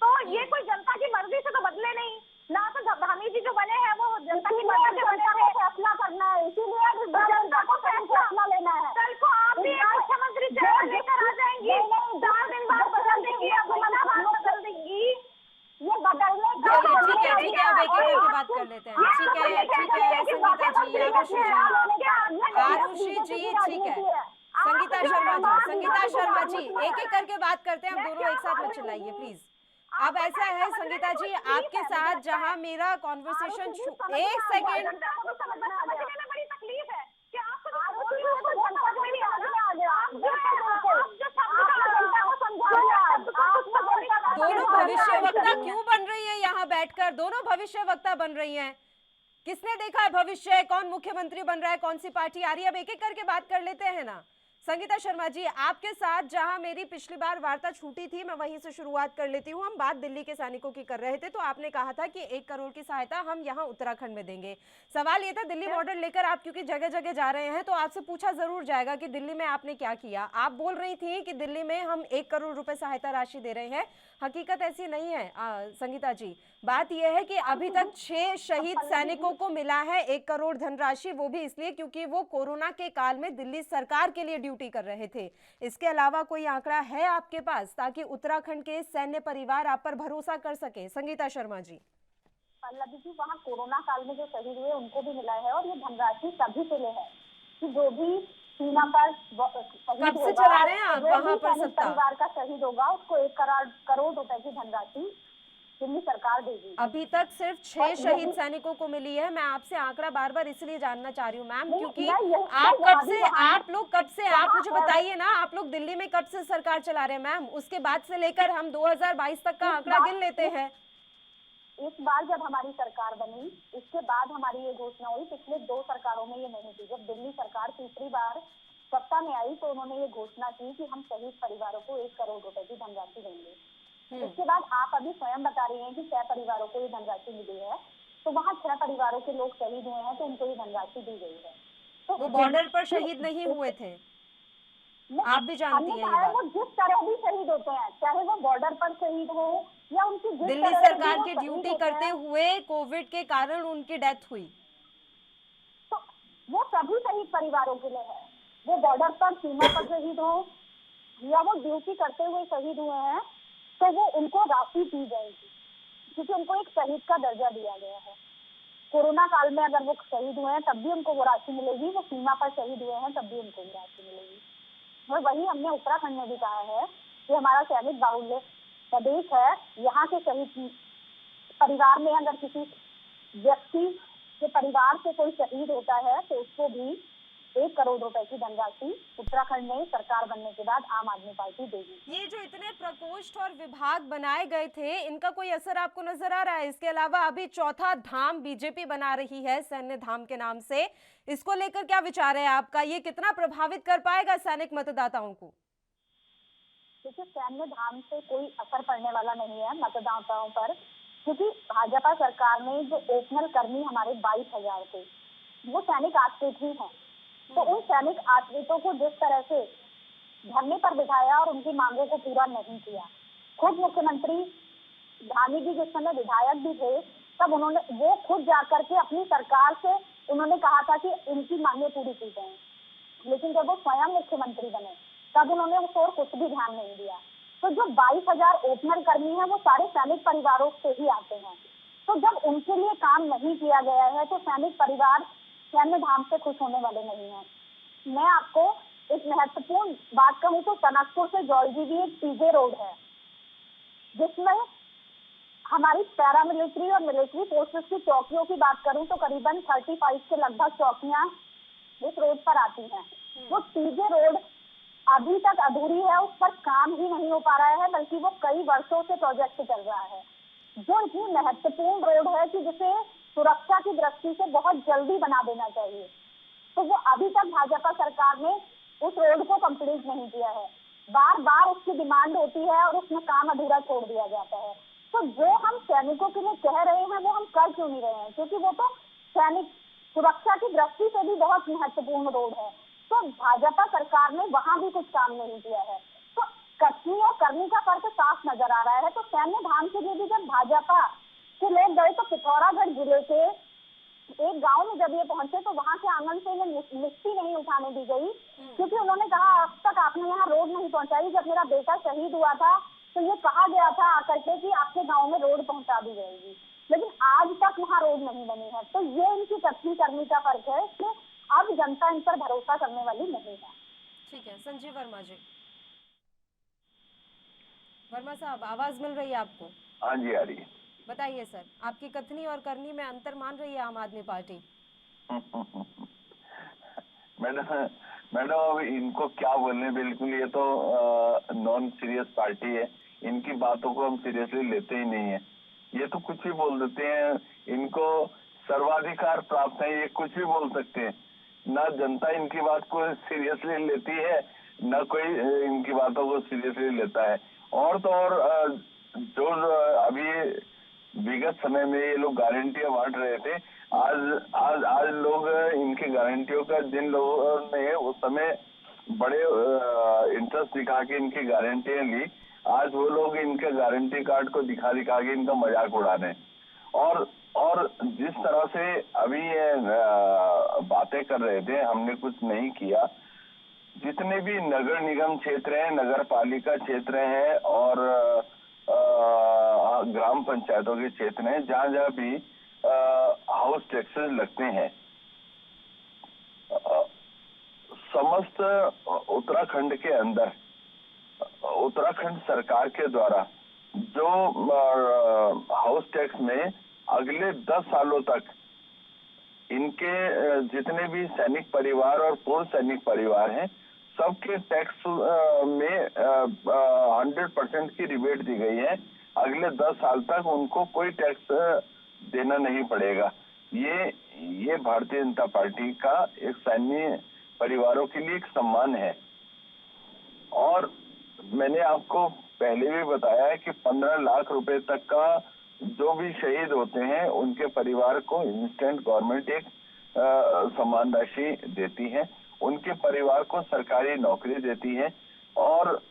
तो ये कोई जनता की मर्जी से तो बदले नहीं ना, तो धामी जी जो बने हैं वो जनता की मर्जी से बने हैं, फैसला करना है, इसीलिए जनता को फैसला लेना है। कल को आप भी मुख्यमंत्री चेहरा लेकर आ जाएंगी, 4 दिन बाद बदल देंगी, बदल देंगी, ये बदलने का ठीक है अब एक एक करके बात कर लेते हैं। ठीक है संगीता जी, आरुषि जी, ठीक है संगीता शर्मा जी एक एक करके बात करते हैं, हम दोनों एक साथ मत चिल्लाइए प्लीज। अब ऐसा है संगीता जी, आपके साथ जहां मेरा कॉन्वर्सेशन 1 सेकेंड, दोनों भविष्यवक्ता क्यों बन रही है यहाँ बैठकर, दोनों भविष्यवक्ता बन रही हैं। किसने देखा है भविष्य, कौन मुख्यमंत्री बन रहा है, कौन सी पार्टी आ रही है? अब एक एक करके बात कर लेते हैं ना। संगीता शर्मा जी, आपके साथ जहां मेरी पिछली बार वार्ता छूटी थी, मैं वहीं से शुरुआत कर लेती हूं। हम बात दिल्ली के सैनिकों की कर रहे थे, तो आपने कहा था कि 1 करोड़ की सहायता हम यहां उत्तराखंड में देंगे। सवाल ये था, दिल्ली मॉडल लेकर आप क्योंकि जगह जगह जा रहे हैं, तो आपसे पूछा जरूर जाएगा कि दिल्ली में आपने क्या किया। आप बोल रही थी कि दिल्ली में हम 1 करोड़ रुपए सहायता राशि दे रहे हैं, हकीकत ऐसी नहीं है संगीता जी। बात यह है कि अभी तक 6 शहीद सैनिकों को मिला है 1 करोड़ धनराशि, वो भी इसलिए क्योंकि वो कोरोना के काल में दिल्ली सरकार के लिए ड्यूटी कर रहे थे। इसके अलावा कोई आंकड़ा है आपके पास, ताकि उत्तराखंड के सैन्य परिवार आप पर भरोसा कर सके? संगीता शर्मा जी, पल्लवी जी, वहाँ कोरोना काल में जो शहीद हुए उनको भी मिला है, और ये धनराशि सभी के लिए है कि जो भी सीमा पर कब से चला रहे हैं आप वहाँ पर सत्ता, परिवार का शहीद होगा उसको 1 करोड़ रुपए की धनराशि दिल्ली सरकार देगी। अभी तक सिर्फ 6 शहीद सैनिकों को मिली है। मैं आपसे आंकड़ा बार बार इसलिए जानना चाह रही हूँ मैम, क्योंकि आप लोग कब से आप मुझे बताइए ना, आप लोग दिल्ली में कब से सरकार चला रहे हैं मैम? उसके बाद से लेकर हम 2022 तक का आंकड़ा गिन लेते हैं। इस बार जब हमारी सरकार बनी, इसके बाद हमारी ये घोषणा हुई। पिछले 2 सरकारों में ये नहीं थी। जब दिल्ली सरकार तीसरी बार सत्ता में आई तो उन्होंने ये घोषणा की कि हम शहीद परिवारों को 1 करोड़ रुपए की धनराशि देंगे। इसके बाद आप अभी स्वयं बता रही हैं कि 6 परिवारों को ये धनराशि मिली है, तो वहाँ 6 परिवारों के लोग शहीद हुए हैं तो उनको ये धनराशि दी गई है। तो वो बॉर्डर पर शहीद नहीं हुए थे, आप भी जानती हैं ये बात। वो जिस तरह भी शहीद होते हैं, चाहे वो बॉर्डर पर शहीद हो या उनकी दिल्ली सरकार की ड्यूटी करते हुए कोविड के कारण उनकी डेथ हुई, तो वो सभी शहीद परिवारों के लिए है। वो बॉर्डर पर सीमा पर शहीद हो या वो ड्यूटी करते हुए शहीद हुए हैं, तो वो उनको राशि दी जाएगी, क्योंकि उनको एक शहीद का दर्जा दिया गया है। कोरोना काल में अगर वो शहीद हुए हैं तब भी उनको वो राशि मिलेगी, वो सीमा पर शहीद हुए हैं तब भी उनको वो राशि मिलेगी। और वही हमने उत्तराखंड में भी कहा है कि हमारा सैनिक बाहुल्य प्रदेश है, यहाँ के शहीद परिवार में अगर किसी व्यक्ति के परिवार से कोई शहीद होता है तो उसको भी 1 करोड़ रुपए की धनराशि उत्तराखंड में सरकार बनने के बाद आम आदमी पार्टी देगी। ये जो इतने प्रकोष्ठ और विभाग बनाए गए थे, इनका कोई असर आपको नजर आ रहा है? इसके अलावा अभी 4था धाम बीजेपी बना रही है सैन्य धाम के नाम से, इसको लेकर क्या विचार है आपका? ये कितना प्रभावित कर पाएगा सैनिक मतदाताओं को? देखिए, सैन्य धाम से कोई असर पड़ने वाला नहीं है मतदाताओं पर, क्योंकि भाजपा सरकार ने जो ओपनर कर्मी हमारे 22,000 थे वो सैनिक आश्रित ही हैं। तो उन सैनिक आश्रितों को जिस तरह से धरने पर बिठाया और उनकी मांगों को पूरा नहीं किया, खुद मुख्यमंत्री धामी जी जिस समय विधायक भी थे तब वो खुद जाकर के अपनी सरकार से उन्होंने कहा था कि इनकी मांगें पूरी की जाएं, लेकिन जब वो स्वयं मुख्यमंत्री बने तब उन्होंने उस और कुछ भी ध्यान नहीं दिया। तो जो 22,000 ओपनर कर्मी हैं वो सारे सैनिक परिवारों से ही आते हैं, तो जब उनके लिए काम नहीं किया गया है तो सैनिक परिवार सैन्य धाम से खुश होने वाले नहीं है। मैं आपको एक महत्वपूर्ण बात कहूँ तो टनकपुर से जौलजी भी एक पीजे रोड है, जिसमें हमारी पैरामिलिट्री और मिलिट्री फोर्सेस की चौकियों की बात करूं तो करीबन 35 के लगभग चौकियां इस रोड पर आती हैं। वो पीजे रोड अभी तक अधूरी है, उस पर काम ही नहीं हो पा रहा है, बल्कि वो कई वर्षों से प्रोजेक्ट चल रहा है। जो इतनी महत्वपूर्ण रोड है कि जिसे सुरक्षा की दृष्टि से बहुत जल्दी बना देना चाहिए, तो वो अभी तक भाजपा सरकार ने उस रोड को कंप्लीट नहीं किया है। बार बार उसकी डिमांड होती है और उसमें काम अधूरा छोड़ दिया जाता है। तो जो हम सैनिकों के लिए कह रहे हैं वो हम कर क्यों नहीं रहे हैं, क्योंकि वो तो सैनिक सुरक्षा की दृष्टि से भी बहुत महत्वपूर्ण रोड है। तो भाजपा सरकार ने वहां भी कुछ काम नहीं किया है। तो कथनी और करनी का फर्क साफ नजर आ रहा है। तो सैन्य धाम के लिए भी जब भाजपा के लोग गए तो पिथौरागढ़ जिले के एक गांव में जब ये पहुंचे तो वहां के आंगन से इन्हें मिट्टी नहीं उठाने दी गई, क्योंकि उन्होंने कहा अब तक आपने यहाँ रोड नहीं पहुंचाई। जब मेरा बेटा शहीद हुआ था तो ये कहा गया था आकर के कि आपके गांव में रोड पहुंचा दी जाएगी, लेकिन आज तक वहाँ रोड नहीं बनी है। तो ये इनकी कथनी करनी का फर्क है कि अब जनता इन पर भरोसा करने वाली नहीं है। ठीक है, संजीव वर्मा जी। वर्मा साहब, आवाज मिल रही है आपको? हाँ जी, आ रही है। बताइए सर, आपकी कथनी और करनी में अंतर मान रही है आम आदमी पार्टी? मैडम अब इनको क्या बोलने, बिल्कुल ये तो नॉन सीरियस पार्टी है, इनकी बातों को हम सीरियसली लेते ही नहीं है। ये तो कुछ भी बोल देते हैं, इनको सर्वाधिकार प्राप्त है, ये कुछ भी बोल सकते हैं। ना जनता इनकी बात को सीरियसली लेती है, ना कोई इनकी बातों को सीरियसली लेता है। और तो और जो अभी विगत समय में ये लोग गारंटियां बांट रहे थे, आज लोग इनकी गारंटियों का, जिन लोगों ने उस समय बड़े इंटरेस्ट दिखा के इनकी गारंटियां ली, आज वो लोग इनके गारंटी कार्ड को दिखा के इनका मजाक उड़ा रहे हैं। और जिस तरह से अभी ये बातें कर रहे थे, हमने कुछ नहीं किया। जितने भी नगर निगम क्षेत्र हैं, नगर पालिका क्षेत्र हैं और ग्राम पंचायतों के क्षेत्र हैं, जहां जहां भी हाउस टैक्सेस लगते हैं, समस्त उत्तराखंड के अंदर उत्तराखंड सरकार के द्वारा जो हाउस टैक्स में अगले 10 सालों तक इनके जितने भी सैनिक परिवार और पूर्व सैनिक परिवार हैं, सबके टैक्स में 100% की रिबेट दी गई है। अगले 10 साल तक उनको कोई टैक्स देना नहीं पड़ेगा। ये भारतीय जनता पार्टी का एक सैन्य परिवारों के लिए एक सम्मान है। और मैंने आपको पहले भी बताया है कि 15 लाख रुपए तक का जो भी शहीद होते हैं उनके परिवार को इंस्टेंट गवर्नमेंट एक सम्मान राशि देती है, उनके परिवार को सरकारी नौकरी देती है और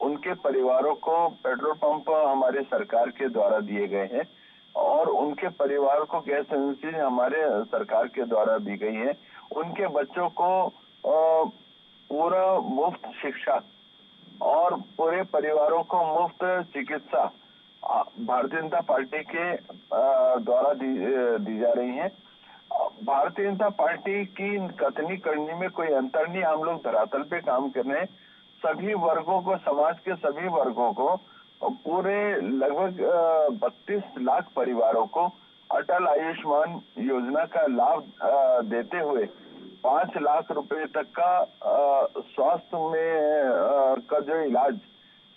उनके परिवारों को पेट्रोल पंप हमारे सरकार के द्वारा दिए गए हैं और उनके परिवार को गैस एजेंसी हमारे सरकार के द्वारा दी गई है। उनके बच्चों को पूरा मुफ्त शिक्षा और पूरे परिवारों को मुफ्त चिकित्सा भारतीय जनता पार्टी के द्वारा दी जा रही है। भारतीय जनता पार्टी की कथनी करनी में कोई अंतर नहीं, हम लोग धरातल पे काम कर रहे हैं। सभी वर्गों को, समाज के सभी वर्गों को, पूरे लगभग 32 लाख परिवारों को अटल आयुष्मान योजना का लाभ देते हुए 5 लाख रुपए तक का स्वास्थ्य में का जो इलाज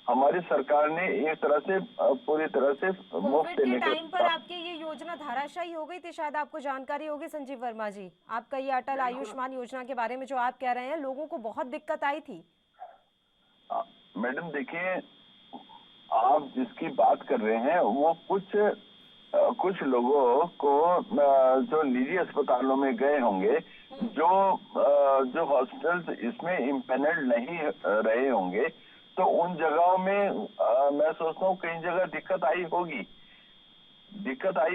हमारी सरकार ने एक तरह से पूरी तरह से मुफ्त देने के टाइम पर आपकी ये योजना धाराशायी हो गई थी, शायद आपको जानकारी होगी संजीव वर्मा जी। आपका ये अटल आयुष्मान योजना के बारे में जो आप कह रहे हैं, लोगों को बहुत दिक्कत आई थी। मैडम देखिए, आप जिसकी बात कर रहे हैं वो कुछ लोगों को जो निजी अस्पतालों में गए होंगे, जो हॉस्पिटल्स इसमें इम्पैनल्ड नहीं रहे होंगे, तो उन जगहों में मैं सोचता हूँ कई जगह दिक्कत आई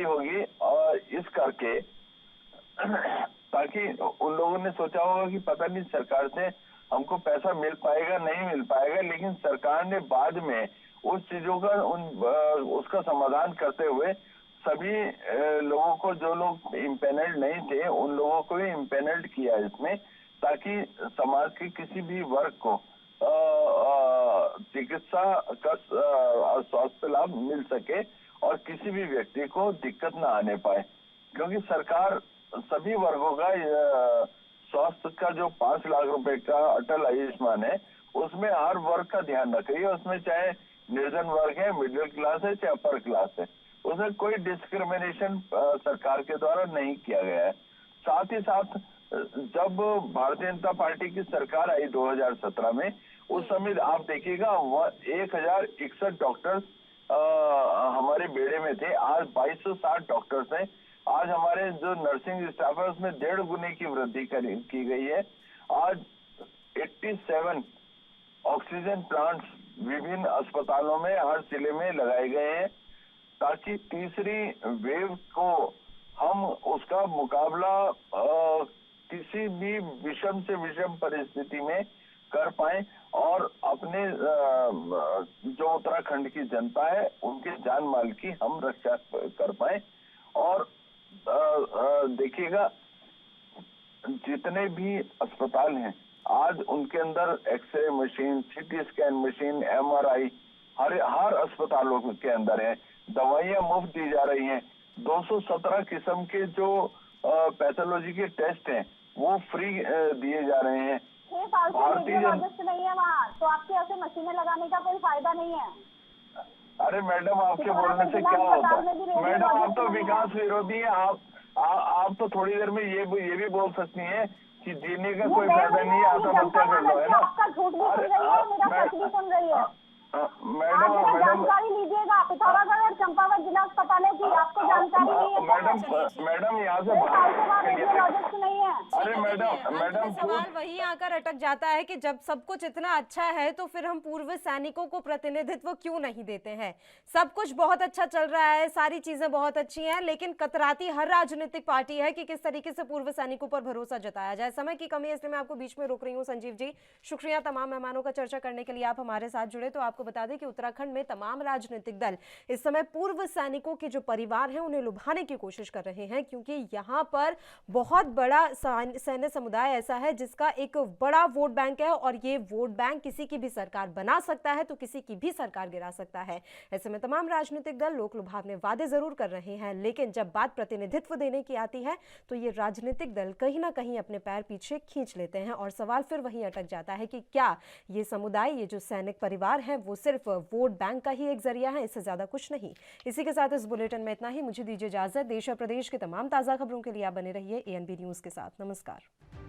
होगी और इस करके ताकि उन लोगों ने सोचा होगा कि पता नहीं सरकार से हमको पैसा मिल पाएगा नहीं मिल पाएगा, लेकिन सरकार ने बाद में उस चीजों का उसका समाधान करते हुए सभी लोगों को, जो लोग इम्पैनल्ड नहीं थे उन लोगों को भी इम्पैनल्ड किया इसमें, ताकि समाज के किसी भी वर्ग को चिकित्सा का स्वास्थ्य लाभ मिल सके और किसी भी व्यक्ति को दिक्कत न आने पाए, क्योंकि सरकार सभी वर्गों का स्वास्थ्य का जो 5 लाख रुपए का अटल आयुष्मान है उसमें हर वर्ग का ध्यान रख रही है। उसमें चाहे निर्धन वर्ग है, मिडिल क्लास है, चाहे अपर क्लास है, उसमें कोई डिस्क्रिमिनेशन सरकार के द्वारा नहीं किया गया है। साथ ही साथ जब भारतीय जनता पार्टी की सरकार आई 2017 में, उस समय आप देखिएगा 1061 डॉक्टर्स हमारे बेड़े में थे। आज 2260 डॉक्टर्स हैं। आज हमारे जो नर्सिंग स्टाफ है उसमें 1.5 गुने की वृद्धि की गई है। आज 87 ऑक्सीजन प्लांट्स विभिन्न अस्पतालों में हर जिले में लगाए गए हैं, ताकि तीसरी वेव को हम उसका मुकाबला किसी भी विषम से विषम परिस्थिति में कर पाए और अपने जो उत्तराखंड की जनता है उनके जान माल की हम रक्षा कर पाए। और देखिएगा जितने भी अस्पताल हैं आज उनके अंदर X ray machine, CT scan machine, MRI हर अस्पतालों के अंदर है। दवाइयां मुफ्त दी जा रही हैं। 217 किस्म के जो पैथोलॉजी के टेस्ट हैं वो फ्री दिए जा रहे हैं। 6 साल से रेडियोलॉजिस्ट नहीं है वहाँ, तो आपके ऐसे मशीनें लगाने का कोई फायदा नहीं है। अरे मैडम, आपके बोलने से क्या होता है? मैडम, आप तो विकास विरोधी है। आप तो थोड़ी देर में ये भी बोल सकती हैं कि जीने का कोई फायदा नहीं है, आत्महत्या कर लो, है ना? आपका झूठ भी सुन रही है, मेरा सच भी सुन रही है। मैडम जानकारी लीजिएगा पिथौरागढ़ और चंपावत जिला अस्पताल की, आपको जानकारी नहीं है। मैडम यहाँ से रेडियोलॉजिस्ट नहीं है। अरे मैडम सवाल वही आकर अटक जाता है कि जब सब कुछ इतना अच्छा है तो फिर हम पूर्व सैनिकों को प्रतिनिधित्व क्यों नहीं देते हैं? सब कुछ बहुत अच्छा चल रहा है, सारी चीजें बहुत अच्छी हैं, लेकिन कतराती हर राजनीतिक पार्टी है कि किस तरीके से पूर्व सैनिकों पर भरोसा जताया जाए। समय की कमी है इसलिए मैं आपको बीच में रोक रही हूँ। संजीव जी, शुक्रिया तमाम मेहमानों का चर्चा करने के लिए आप हमारे साथ जुड़े। तो आपको बता दें कि उत्तराखंड में तमाम राजनीतिक दल इस समय पूर्व सैनिकों के जो परिवार हैं उन्हें लुभाने की कोशिश कर रहे हैं, क्योंकि यहाँ पर बहुत बड़ा सैन्य समुदाय ऐसा है जिसका एक बड़ा वोट बैंक है और ये वोट बैंक किसी की भी सरकार बना सकता है तो किसी की भी सरकार गिरा सकता है। ऐसे में तमाम राजनीतिक दल लोक लुभावने वादे जरूर कर रहे हैं, लेकिन जब बात प्रतिनिधित्व देने की आती है तो ये राजनीतिक दल कहीं ना कहीं अपने पैर पीछे खींच लेते हैं और सवाल फिर वहीं अटक जाता है कि क्या ये समुदाय, ये जो सैनिक परिवार है वो सिर्फ वोट बैंक का ही एक जरिया है, इससे ज्यादा कुछ नहीं। इसी के साथ इस बुलेटिन में इतना ही। मुझे दीजिए इजाजत। देश और प्रदेश के तमाम ताजा खबरों के लिए आप बने रहिए ANB न्यूज के साथ। नमस्कार।